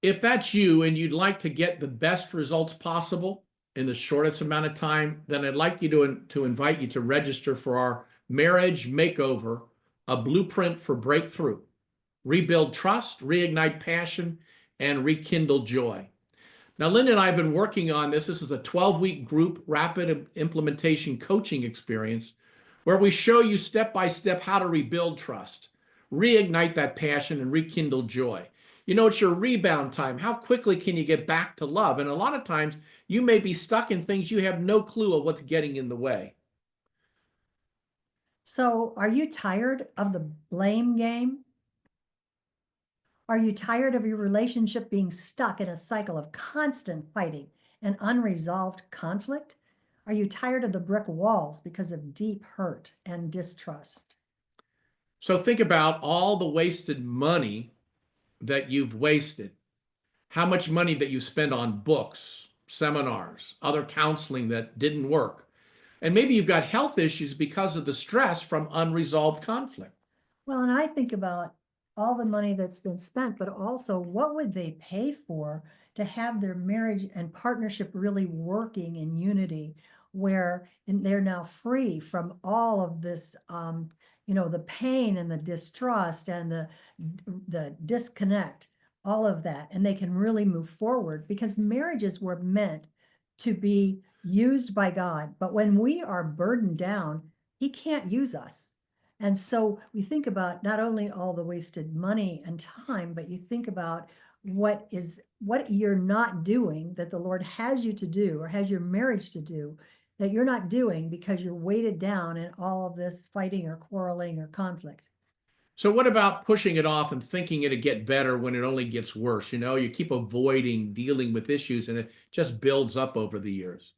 Speaker 3: if that's you and you'd like to get the best results possible in the shortest amount of time, then I'd like you to invite you to register for our marriage makeover, a blueprint for breakthrough. Rebuild trust, reignite passion, and rekindle joy. Now, Linda and I have been working on this. This is a 12-week group rapid implementation coaching experience where we show you step-by-step how to rebuild trust, reignite that passion, and rekindle joy. It's your rebound time. How quickly can you get back to love? And a lot of times you may be stuck in things you have no clue of what's getting in the way.
Speaker 2: So are you tired of the blame game? Are you tired of your relationship being stuck in a cycle of constant fighting and unresolved conflict? Are you tired of the brick walls because of deep hurt and distrust?
Speaker 3: So think about all the wasted money that you've wasted. How much money that you spend on books, seminars, other counseling that didn't work. And maybe you've got health issues because of the stress from unresolved conflict.
Speaker 2: Well, and I think about all the money that's been spent, but also what would they pay for to have their marriage and partnership really working in unity? and they're now free from all of this, the pain and the distrust and the disconnect, all of that, and they can really move forward, because marriages were meant to be used by God. But when we are burdened down, He can't use us. And so we think about not only all the wasted money and time, but you think about what you're not doing that the Lord has you to do, or has your marriage to do, that you're not doing because you're weighted down in all of this fighting or quarreling or conflict.
Speaker 3: So what about pushing it off and thinking it'll get better when it only gets worse? You keep avoiding dealing with issues and it just builds up over the years.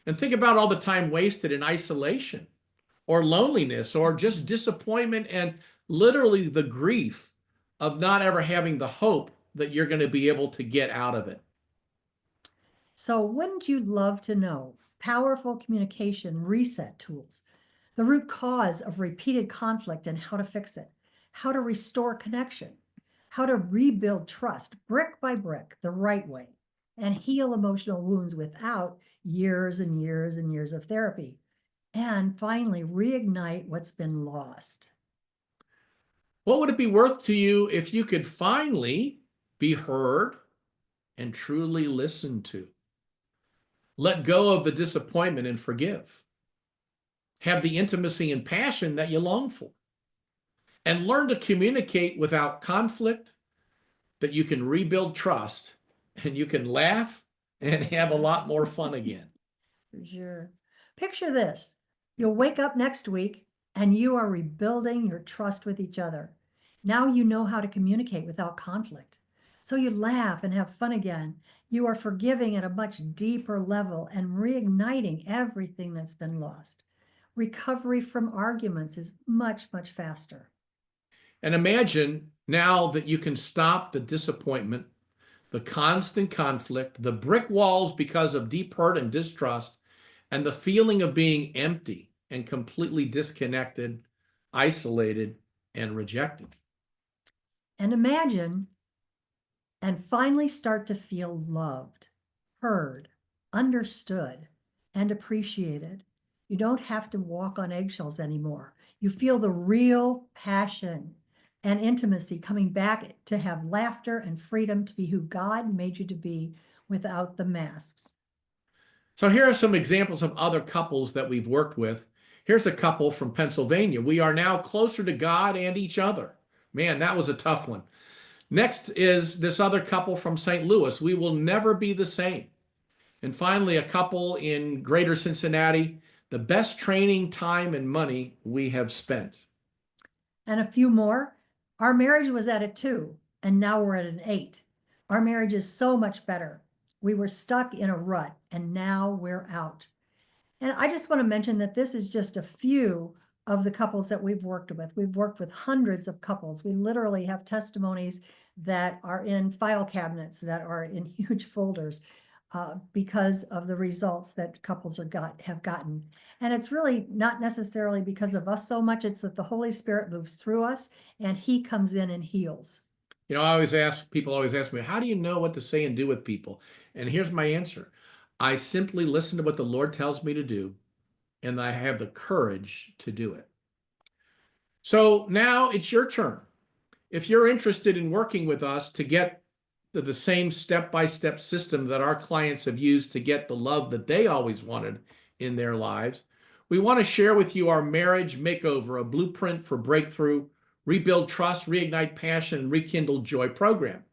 Speaker 3: And think about all the time wasted in isolation or loneliness or just disappointment and literally the grief of not ever having the hope that you're going to be able to get out of it.
Speaker 2: So wouldn't you love to know powerful communication reset tools, the root cause of repeated conflict and how to fix it, how to restore connection, how to rebuild trust brick by brick the right way, and heal emotional wounds without years and years and years of therapy, and finally reignite what's been lost?
Speaker 3: What would it be worth to you if you could finally be heard and truly listened to? Let go of the disappointment and forgive. Have the intimacy and passion that you long for. And learn to communicate without conflict, that you can rebuild trust and you can laugh and have a lot more fun again.
Speaker 2: For sure. Picture this. You'll wake up next week and you are rebuilding your trust with each other. Now you know how to communicate without conflict. So you laugh and have fun again. You are forgiving at a much deeper level and reigniting everything that's been lost. Recovery from arguments is much, much faster.
Speaker 3: And imagine now that you can stop the disappointment, the constant conflict, the brick walls because of deep hurt and distrust, and the feeling of being empty and completely disconnected, isolated, and rejected.
Speaker 2: And imagine and finally start to feel loved, heard, understood, and appreciated. You don't have to walk on eggshells anymore. You feel the real passion and intimacy coming back to have laughter and freedom to be who God made you to be without the masks.
Speaker 3: So here are some examples of other couples that we've worked with. Here's a couple from Pennsylvania. We are now closer to God and each other. Man, that was a tough one. Next is this other couple from St. Louis. We will never be the same. And finally, a couple in Greater Cincinnati. The best training, time, and money we have spent.
Speaker 2: And a few more. Our marriage was at a 2, and now we're at an 8. Our marriage is so much better. We were stuck in a rut, and now we're out. And I just want to mention that this is just a few of the couples that we've worked with. We've worked with hundreds of couples. We literally have testimonies that are in file cabinets, that are in huge folders, because of the results that couples have gotten. And it's really not necessarily because of us so much, it's that the Holy Spirit moves through us and He comes in and heals.
Speaker 3: People always ask me, how do you know what to say and do with people? And here's my answer. I simply listen to what the Lord tells me to do, and I have the courage to do it. So now it's your turn. If you're interested in working with us to get the same step-by-step system that our clients have used to get the love that they always wanted in their lives, we want to share with you our marriage makeover, a blueprint for breakthrough, rebuild trust, reignite passion, and rekindle joy program.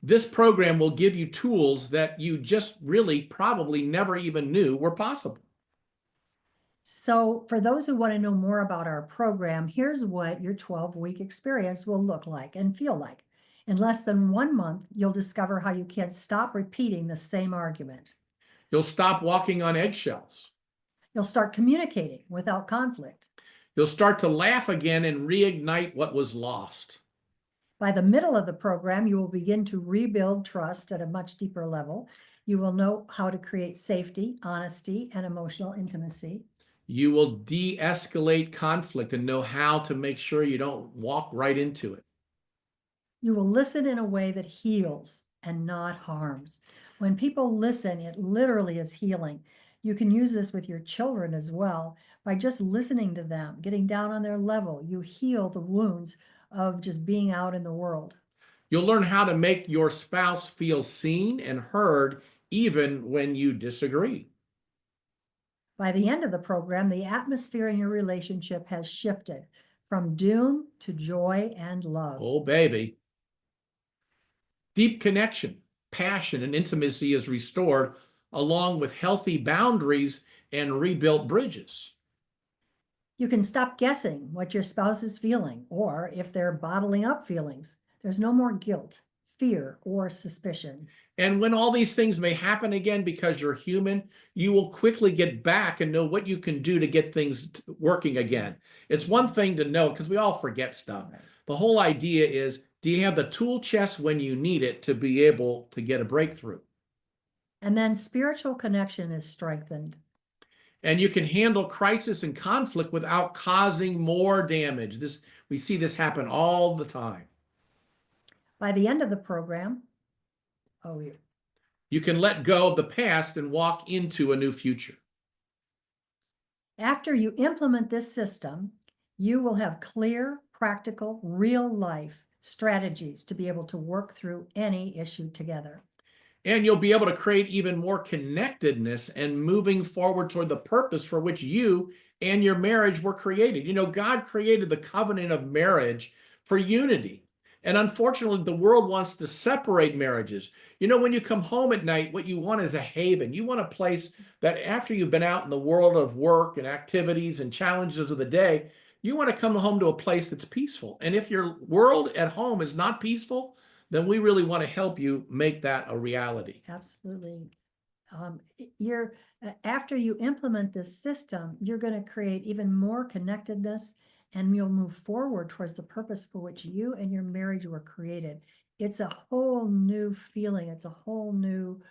Speaker 3: This program will give you tools that you just really probably never even knew were possible.
Speaker 2: So for those who want to know more about our program, here's what your 12-week experience will look like and feel like. In less than 1 month, you'll discover how you can't stop repeating the same argument.
Speaker 3: You'll stop walking on eggshells.
Speaker 2: You'll start communicating without conflict.
Speaker 3: You'll start to laugh again and reignite what was lost.
Speaker 2: By the middle of the program, you will begin to rebuild trust at a much deeper level. You will know how to create safety, honesty, and emotional intimacy.
Speaker 3: You will de-escalate conflict and know how to make sure you don't walk right into it.
Speaker 2: You will listen in a way that heals and not harms. When people listen, it literally is healing. You can use this with your children as well by just listening to them, getting down on their level. You heal the wounds of just being out in the world.
Speaker 3: You'll learn how to make your spouse feel seen and heard even when you disagree.
Speaker 2: By the end of the program, the atmosphere in your relationship has shifted from doom to joy and love.
Speaker 3: Oh, baby. Deep connection, passion, and intimacy is restored along with healthy boundaries and rebuilt bridges.
Speaker 2: You can stop guessing what your spouse is feeling, or if they're bottling up feelings. There's no more guilt, fear, or suspicion.
Speaker 3: And when all these things may happen again because you're human, you will quickly get back and know what you can do to get things working again. It's one thing to know, because we all forget stuff. The whole idea is, do you have the tool chest when you need it to be able to get a breakthrough?
Speaker 2: And then spiritual connection is strengthened.
Speaker 3: And you can handle crisis and conflict without causing more damage. We see this happen all the time.
Speaker 2: By the end of the program,
Speaker 3: you can let go of the past and walk into a new future.
Speaker 2: After you implement this system, you will have clear, practical, real life strategies to be able to work through any issue together.
Speaker 3: And you'll be able to create even more connectedness and moving forward toward the purpose for which you and your marriage were created. You know, God created the covenant of marriage for unity. And unfortunately, the world wants to separate marriages. You know, when you come home at night, what you want is a haven. You want a place that after you've been out in the world of work and activities and challenges of the day, you want to come home to a place that's peaceful. And if your world at home is not peaceful, then we really want to help you make that a reality.
Speaker 2: Absolutely. After you implement this system, you're going to create even more connectedness, and you'll move forward towards the purpose for which you and your marriage were created. It's a whole new feeling. It's a whole new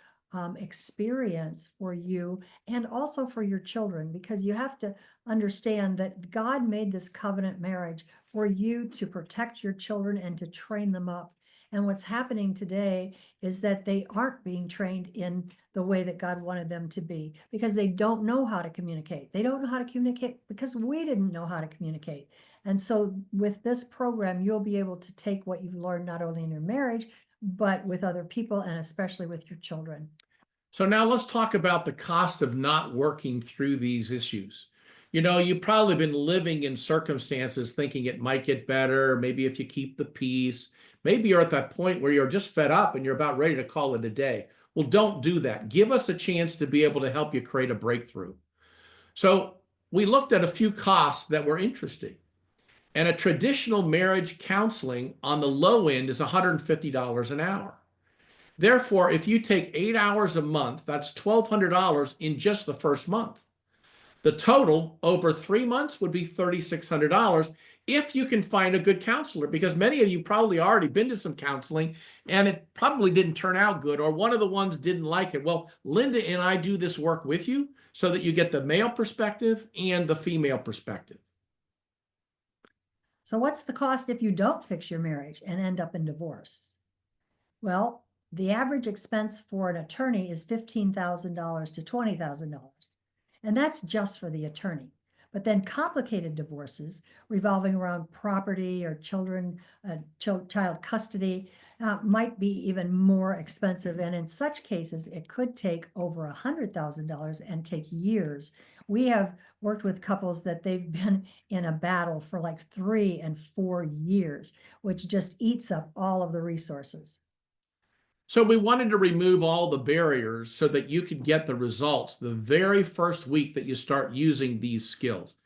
Speaker 2: experience for you and also for your children, because you have to understand that God made this covenant marriage for you to protect your children and to train them up. And what's happening today is that they aren't being trained in the way that God wanted them to be, because they don't know how to communicate. They don't know how to communicate because we didn't know how to communicate. And so with this program, you'll be able to take what you've learned not only in your marriage, but with other people and especially with your children.
Speaker 3: So now let's talk about the cost of not working through these issues. You know, you've probably been living in circumstances thinking it might get better, maybe if you keep the peace. Maybe you're at that point where you're just fed up and you're about ready to call it a day. Well, don't do that. Give us a chance to be able to help you create a breakthrough. So we looked at a few costs that were interesting. And a traditional marriage counseling on the low end is $150 an hour. Therefore, if you take 8 hours a month, that's $1,200 in just the first month. The total over 3 months would be $3,600 if you can find a good counselor, because many of you probably already been to some counseling and it probably didn't turn out good, or one of the ones didn't like it. Well, Linda and I do this work with you so that you get the male perspective and the female perspective.
Speaker 2: So what's the cost if you don't fix your marriage and end up in divorce? Well, the average expense for an attorney is $15,000 to $20,000. And that's just for the attorney. But then complicated divorces revolving around property or children, child custody might be even more expensive. And in such cases, it could take over $100,000 and take years. We have worked with couples that they've been in a battle for like 3 and 4 years, which just eats up all of the resources.
Speaker 3: So we wanted to remove all the barriers so that you could get the results the very first week that you start using these skills.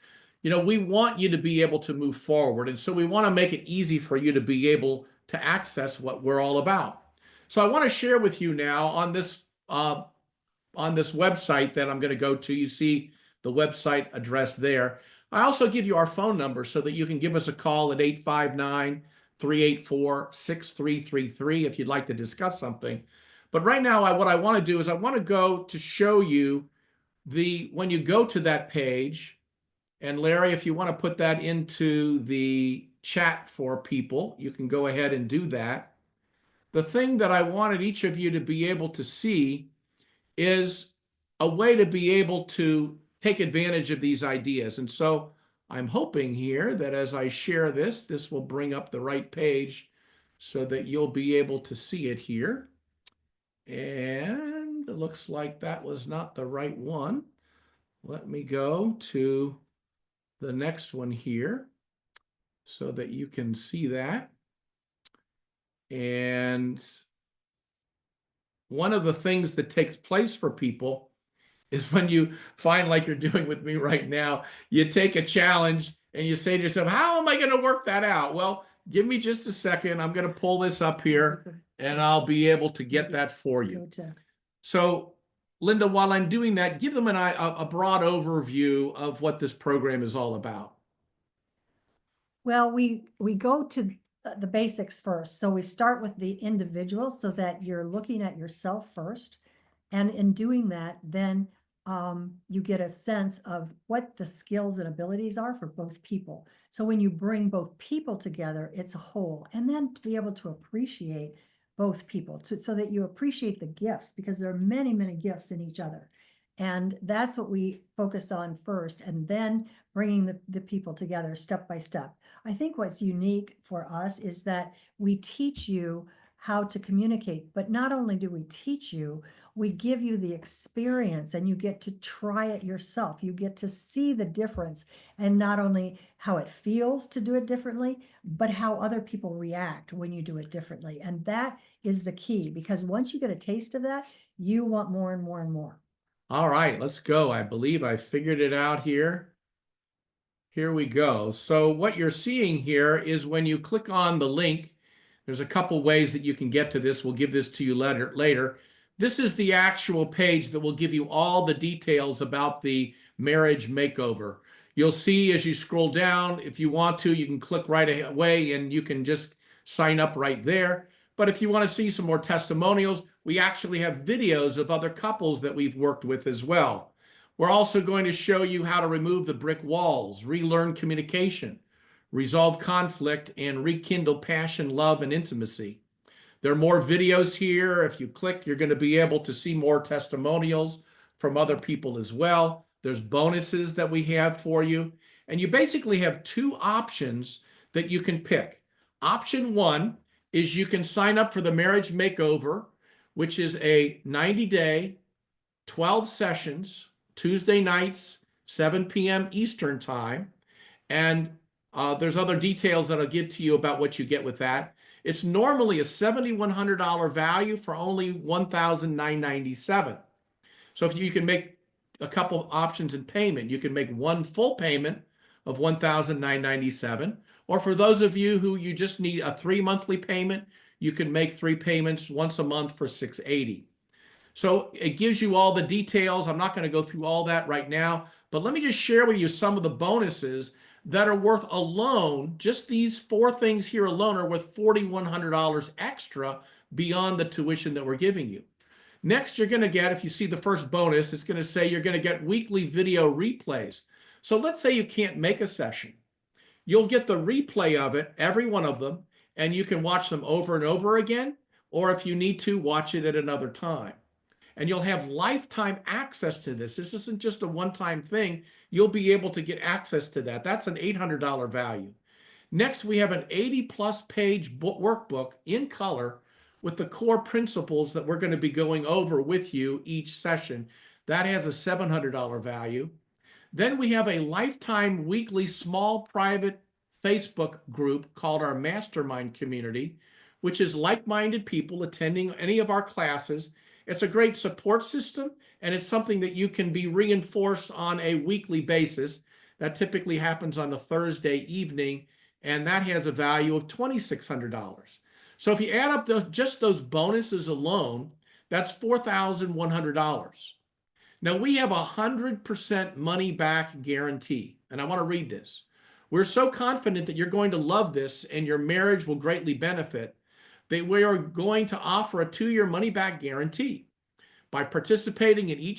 Speaker 3: You know, we want you to be able to move forward. And so we want to make it easy for you to be able to access what we're all about. So I want to share with you now on this website that I'm going to go to. You see the website address there. I also give you our phone number so that you can give us a call at 859-384-6333 if you'd like to discuss something. But right now, what I want to do is I want to go to show you when you go to that page, and Larry, if you want to put that into the chat for people, you can go ahead and do that. The thing that I wanted each of you to be able to see is a way to be able to take advantage of these ideas. And so I'm hoping here that as I share this, this will bring up the right page so that you'll be able to see it here. And it looks like that was not the right one. Let me go to the next one here so that you can see that. And one of the things that takes place for people is when you find, like you're doing with me right now, you take a challenge and you say to yourself, how am I going to work that out? Well, give me just a second. I'm going to pull this up here and I'll be able to get that for you. So, Linda, while I'm doing that, give them a broad overview of what this program is all about.
Speaker 2: Well, we go to the basics first. So we start with the individual so that you're looking at yourself first. And in doing that, then you get a sense of what the skills and abilities are for both people. So when you bring both people together, it's a whole. And then to be able to appreciate both people so that you appreciate the gifts, because there are many, many gifts in each other. And that's what we focus on first, and then bringing the people together step by step. I think what's unique for us is that we teach you how to communicate, but not only do we teach you, we give you the experience and you get to try it yourself. You get to see the difference, and not only how it feels to do it differently, but how other people react when you do it differently. And that is the key, because once you get a taste of that, you want more and more and more.
Speaker 3: All right, let's go. I believe I figured it out here. Here we go. So what you're seeing here is when you click on the link, there's a couple ways that you can get to this. We'll give this to you later. This is the actual page that will give you all the details about the marriage makeover. You'll see as you scroll down, if you want to, you can click right away and you can just sign up right there. But if you want to see some more testimonials, we actually have videos of other couples that we've worked with as well. We're also going to show you how to remove the brick walls, relearn communication, resolve conflict, and rekindle passion, love, and intimacy. There are more videos here. If you click, you're going to be able to see more testimonials from other people as well. There's bonuses that we have for you. And you basically have two options that you can pick. Option one is you can sign up for the Marriage Makeover, which is a 90-day, 12 sessions, Tuesday nights, 7 p.m. Eastern time. And there's other details that I'll give to you about what you get with that. It's normally a $7,100 value for only $1,997. So if you can make a couple options in payment, you can make one full payment of $1,997. Or for those of you who you just need a 3 monthly payment, you can make 3 payments once a month for $680. So it gives you all the details. I'm not going to go through all that right now, but let me just share with you some of the bonuses that are worth alone. Just these 4 things here alone are worth $4,100 extra beyond the tuition that we're giving you. Next, you're going to get, if you see the first bonus, it's going to say you're going to get weekly video replays. So let's say you can't make a session. You'll get the replay of it, every one of them, and you can watch them over and over again, or if you need to, watch it at another time. And you'll have lifetime access to this. This isn't just a one-time thing. You'll be able to get access to that. That's an $800 value. Next, we have an 80-plus page workbook in color with the core principles that we're going to be going over with you each session. That has a $700 value. Then we have a lifetime weekly small private Facebook group called our Mastermind Community, which is like-minded people attending any of our classes. It's a great support system, and it's something that you can be reinforced on a weekly basis. That typically happens on a Thursday evening, and that has a value of $2,600. So if you add up just those bonuses alone, that's $4,100. Now, we have a 100% money back guarantee, and I want to read this. We're so confident that you're going to love this and your marriage will greatly benefit that we are going to offer a 2-year money back guarantee. By participating in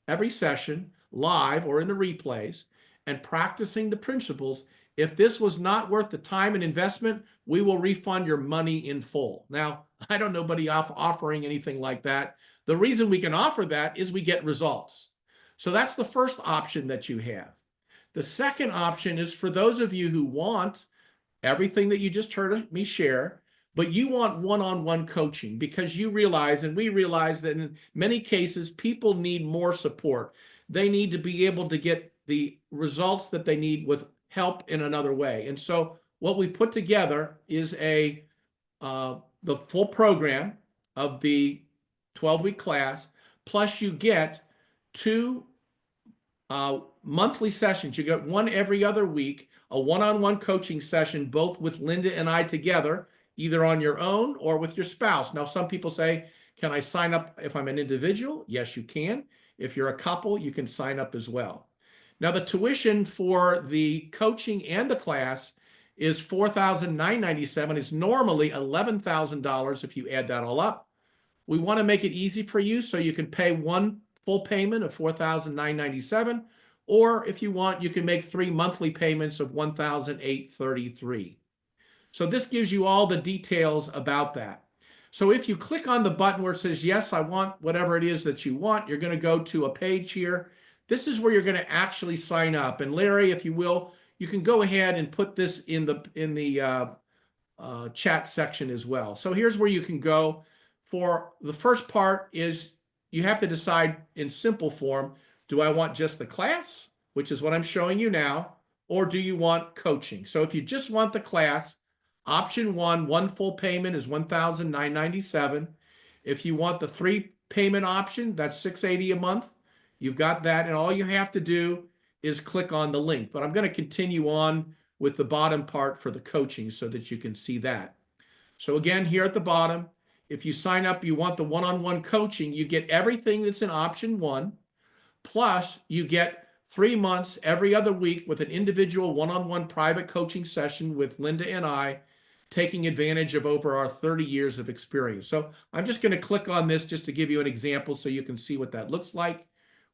Speaker 3: every session, live or in the replays, and practicing the principles, if this was not worth the time and investment, we will refund your money in full. Now, I don't know anybody offering anything like that. The reason we can offer that is we get results. So that's the first option that you have. The second option is for those of you who want everything that you just heard me share, but you want one-on-one coaching because you realize, and we realize, that in many cases, people need more support. They need to be able to get the results that they need with help in another way. And so what we put together is the full program of the 12-week class, plus you get 2 monthly sessions. You get one every other week, a one-on-one coaching session, both with Linda and I together, either on your own or with your spouse. Now, some people say, can I sign up if I'm an individual? Yes, you can. If you're a couple, you can sign up as well. Now, the tuition for the coaching and the class is $4,997. It's normally $11,000 if you add that all up. We want to make it easy for you so you can pay one full payment of $4,997, or if you want, you can make 3 monthly payments of $1,833. So this gives you all the details about that. So if you click on the button where it says, yes, I want whatever it is that you want, you're going to go to a page here. This is where you're going to actually sign up. And Larry, if you will, you can go ahead and put this in the chat section as well. So here's where you can go. For the first part is you have to decide in simple form, do I want just the class, which is what I'm showing you now, or do you want coaching? So if you just want the class, option one full payment is $1,997. If you want the 3 payment option, that's $680 a month. You've got that, and all you have to do is click on the link. But I'm going to continue on with the bottom part for the coaching so that you can see that. So again, here at the bottom, if you sign up, you want the one-on-one coaching, you get everything that's in option 1, plus you get 3 months every other week with an individual one-on-one private coaching session with Linda and I, taking advantage of over our 30 years of experience. So I'm just going to click on this just to give you an example so you can see what that looks like.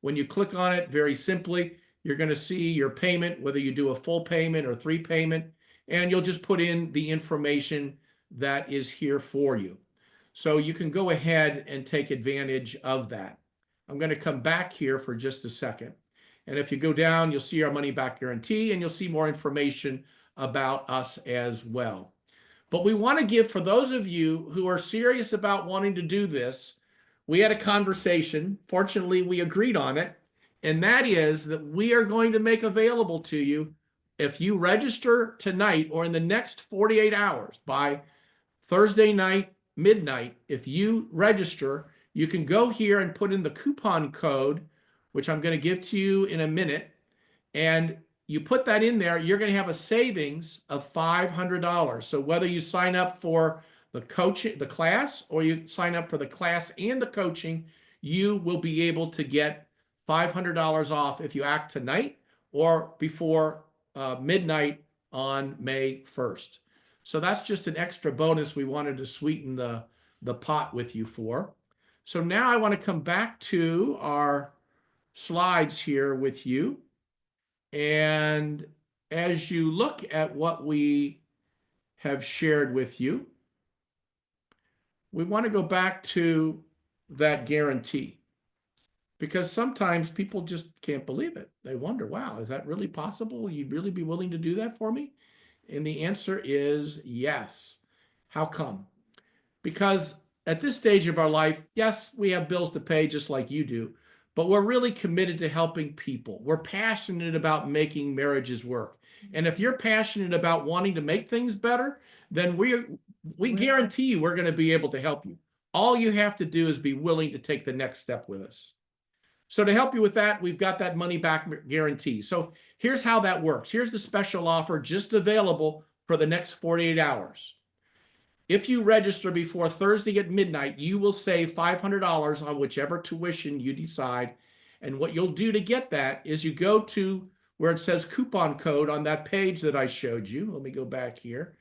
Speaker 3: When you click on it, very simply, you're going to see your payment, whether you do a full payment or 3 payment, and you'll just put in the information that is here for you. So you can go ahead and take advantage of that. I'm going to come back here for just a second. And if you go down, you'll see our money back guarantee, and you'll see more information about us as well. But we want to give, for those of you who are serious about wanting to do this, we had a conversation. Fortunately, we agreed on it. And that is that we are going to make available to you, if you register tonight or in the next 48 hours by Thursday night, midnight, if you register, you can go here and put in the coupon code, which I'm going to give to you in a minute. And you put that in there, you're going to have a savings of $500. So whether you sign up for the coaching, the class, or you sign up for the class and the coaching, you will be able to get $500 off if you act tonight or before midnight on May 1st. So that's just an extra bonus we wanted to sweeten the pot with you for. So now I want to come back to our slides here with you. And as you look at what we have shared with you, we want to go back to that guarantee, because sometimes people just can't believe it. They wonder, wow, is that really possible? You'd really be willing to do that for me? And the answer is yes. How come? Because at this stage of our life, yes, we have bills to pay just like you do, but we're really committed to helping people. We're passionate about making marriages work. And if you're passionate about wanting to make things better, then we guarantee you we're going to be able to help you. All you have to do is be willing to take the next step with us. So to help you with that, we've got that money back guarantee. So here's how that works. Here's the special offer just available for the next 48 hours. If you register before Thursday at midnight, you will save $500 on whichever tuition you decide. And what you'll do to get that is you go to where it says coupon code on that page that I showed you. Let me go back here.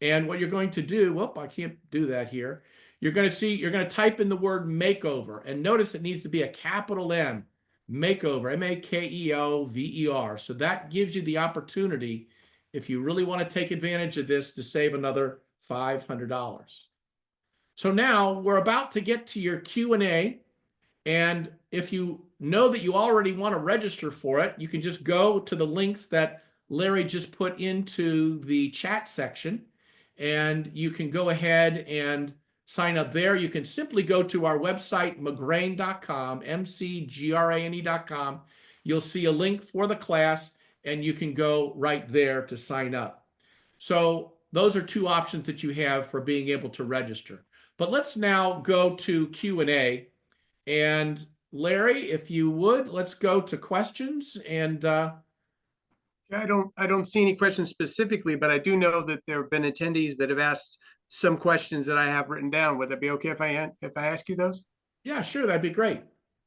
Speaker 3: And what you're going to do, well, I can't do that here. You're going to type in the word makeover, and notice it needs to be a capital M, makeover, M-A-K-E-O-V-E-R. So that gives you the opportunity, if you really want to take advantage of this, to save another $500. So now we're about to get to your Q&A, And if you know that you already want to register for it, you can just go to the links that Larry just put into the chat section, and you can go ahead and sign up there. You can simply go to our website, McGrane.com, MCGRANE.com. You'll see a link for the class, and you can go right there to sign up. So those are two options that you have for being able to register. But let's now go to Q&A. And Larry, if you would, let's go to questions. And
Speaker 1: I don't see any questions specifically, but I do know that there have been attendees that have asked some questions that I have written down. Would that be okay if I ask you those?
Speaker 3: yeah, sure, that'd be great.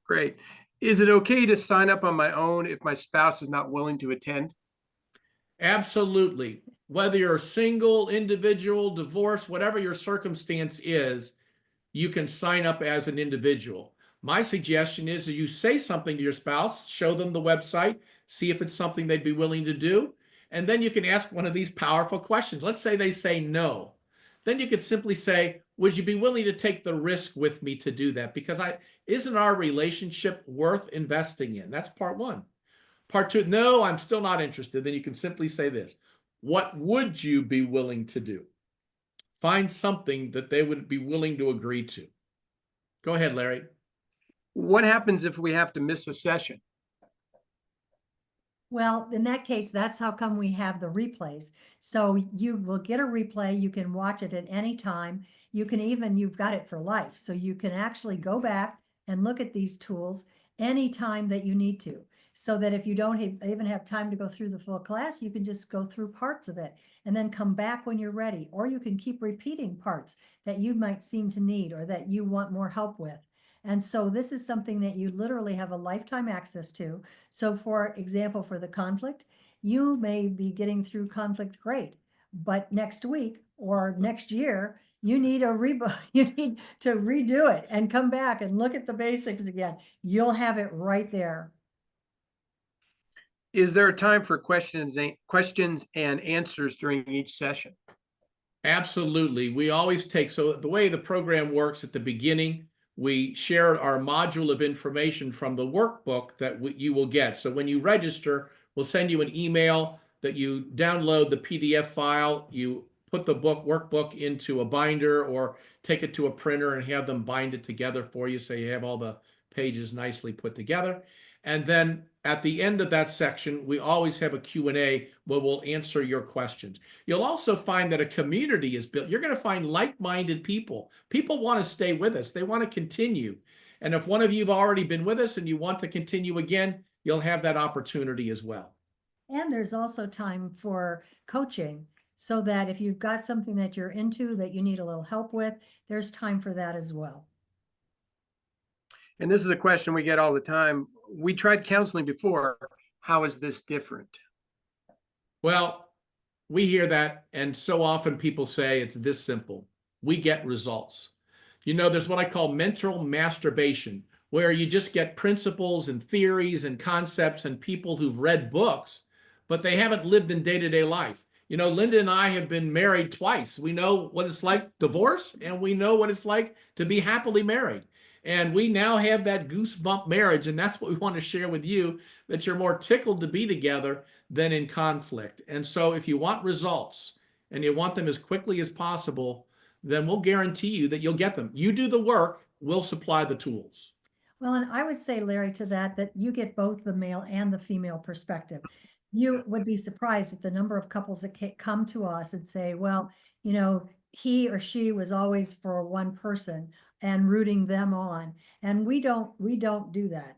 Speaker 1: Great. Is it okay to sign up on my own if my spouse is not willing to attend?
Speaker 3: Absolutely. Whether you're single, individual, divorced, whatever your circumstance is, you can sign up as an individual. My suggestion is that you say something to your spouse, show them the website, see if it's something they'd be willing to do, and then you can ask one of these powerful questions. Let's say they say no. Then you could simply say, would you be willing to take the risk with me to do that? Because isn't our relationship worth investing in? That's part one. Part two, no, I'm still not interested. Then you can simply say this. What would you be willing to do? Find something that they would be willing to agree to. Go ahead, Larry.
Speaker 1: What happens if we have to miss a session?
Speaker 2: Well, in that case, that's how come we have the replays. So you will get a replay. You can watch it at any time. You can even, you've got it for life. So you can actually go back and look at these tools anytime that you need to. So that if you don't even have time to go through the full class, you can just go through parts of it and then come back when you're ready. Or you can keep repeating parts that you might seem to need or that you want more help with. And so this is something that you literally have a lifetime access to. So for example, for the conflict, you may be getting through conflict great, but next week or next year, you need you need to redo it and come back and look at the basics again. You'll have it right there.
Speaker 1: Is there a time for questions and answers during each session?
Speaker 3: Absolutely. We always take, so the way the program works at the beginning, we share our module of information from the workbook that you will get. So when you register, we'll send you an email that you download the PDF file, you put the workbook into a binder or take it to a printer and have them bind it together for you so you have all the pages nicely put together. And then at the end of that section, we always have a Q&A where we'll answer your questions. You'll also find that a community is built. You're going to find like-minded people. People want to stay with us. They want to continue. And if one of you have already been with us and you want to continue again, you'll have that opportunity as well.
Speaker 2: And there's also time for coaching so that if you've got something that you're into that you need a little help with, there's time for that as well.
Speaker 1: And this is a question we get all the time. We tried counseling before. How is this different?
Speaker 3: Well, we hear that, and so often people say it's this simple. We get results. You know, there's what I call mental masturbation, where you just get principles and theories and concepts and people who've read books, but they haven't lived in day-to-day life. You know, Linda and I have been married twice. We know what it's like divorce, and we know what it's like to be happily married. And we now have that goosebump marriage, and that's what we want to share with you, that you're more tickled to be together than in conflict. And so if you want results and you want them as quickly as possible, then we'll guarantee you that you'll get them. You do the work, we'll supply the tools.
Speaker 2: Well, and I would say, Larry, to that you get both the male and the female perspective. You would be surprised at the number of couples that come to us and say, well, you know, he or she was always for one person and rooting them on. And we don't do that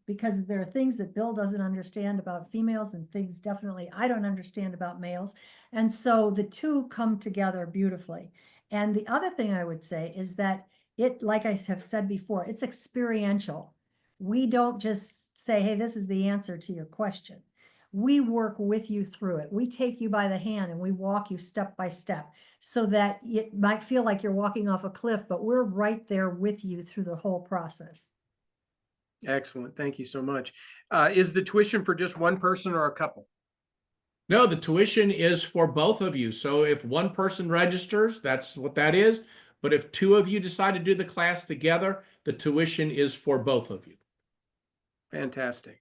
Speaker 2: because there are things that Bill doesn't understand about females and things definitely I don't understand about males. And so the two come together beautifully. And the other thing I would say is that it, like I have said before, it's experiential. We don't just say, hey, this is the answer to your question. We work with you through it. We take you by the hand and we walk you step by step so that it might feel like you're walking off a cliff, but we're right there with you through the whole process.
Speaker 1: Excellent. Thank you so much. Is the tuition for just one person or a couple?
Speaker 3: No, the tuition is for both of you. So if one person registers, that's what that is. But if two of you decide to do the class together, the tuition is for both of you.
Speaker 1: Fantastic.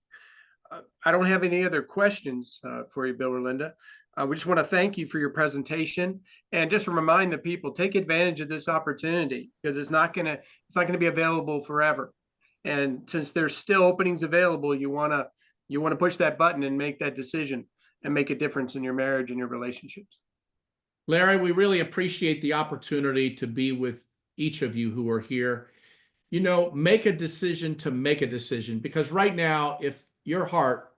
Speaker 1: I don't have any other questions for you, Bill or Linda. We just want to thank you for your presentation, and just remind the people, take advantage of this opportunity, because it's not going to be available forever. And since there's still openings available, you want to push that button and make that decision and make a difference in your marriage and your relationships.
Speaker 3: Larry, we really appreciate the opportunity to be with each of you who are here. You know, make a decision to make a decision, because right now, if your heart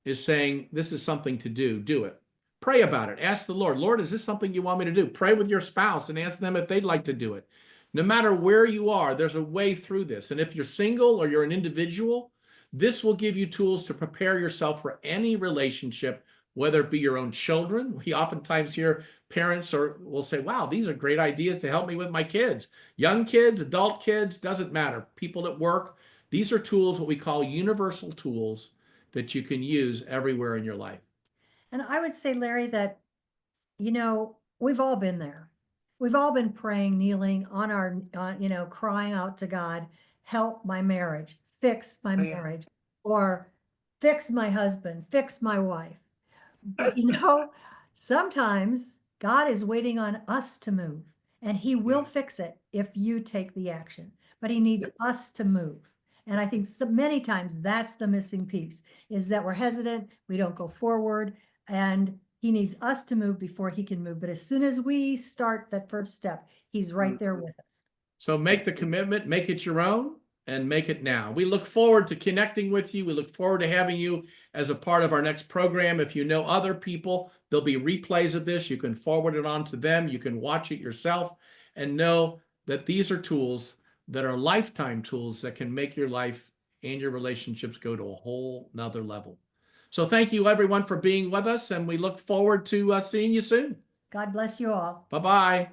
Speaker 3: is saying this is something to do, do it. Pray about it. Ask the Lord, Lord, is this something you want me to do? Pray with your spouse and ask them if they'd like to do it. No matter where you are, there's a way through this. And if you're single or you're an individual, this will give you tools to prepare yourself for any relationship, whether it be your own children. We oftentimes hear parents will say, wow, these are great ideas to help me with my kids. Young kids, adult kids, doesn't matter. People at work. These are tools, what we call universal tools, that you can use everywhere in your life.
Speaker 2: And I would say, Larry, that, we've all been there. We've all been praying, kneeling on our, crying out to God, help my marriage, fix my marriage, or fix my husband, fix my wife. But, sometimes God is waiting on us to move, and he will fix it if you take the action, but he needs us to move. And I think so many times that's the missing piece, is that we're hesitant, we don't go forward, and he needs us to move before he can move. But as soon as we start that first step, he's right there with us.
Speaker 3: So make the commitment, make it your own, and make it now. We look forward to connecting with you. We look forward to having you as a part of our next program. If you know other people, there'll be replays of this. You can forward it on to them. You can watch it yourself, and know that these are tools that are lifetime tools that can make your life and your relationships go to a whole nother level. So thank you, everyone, for being with us, and we look forward to seeing you soon.
Speaker 2: God bless you all.
Speaker 3: Bye-bye.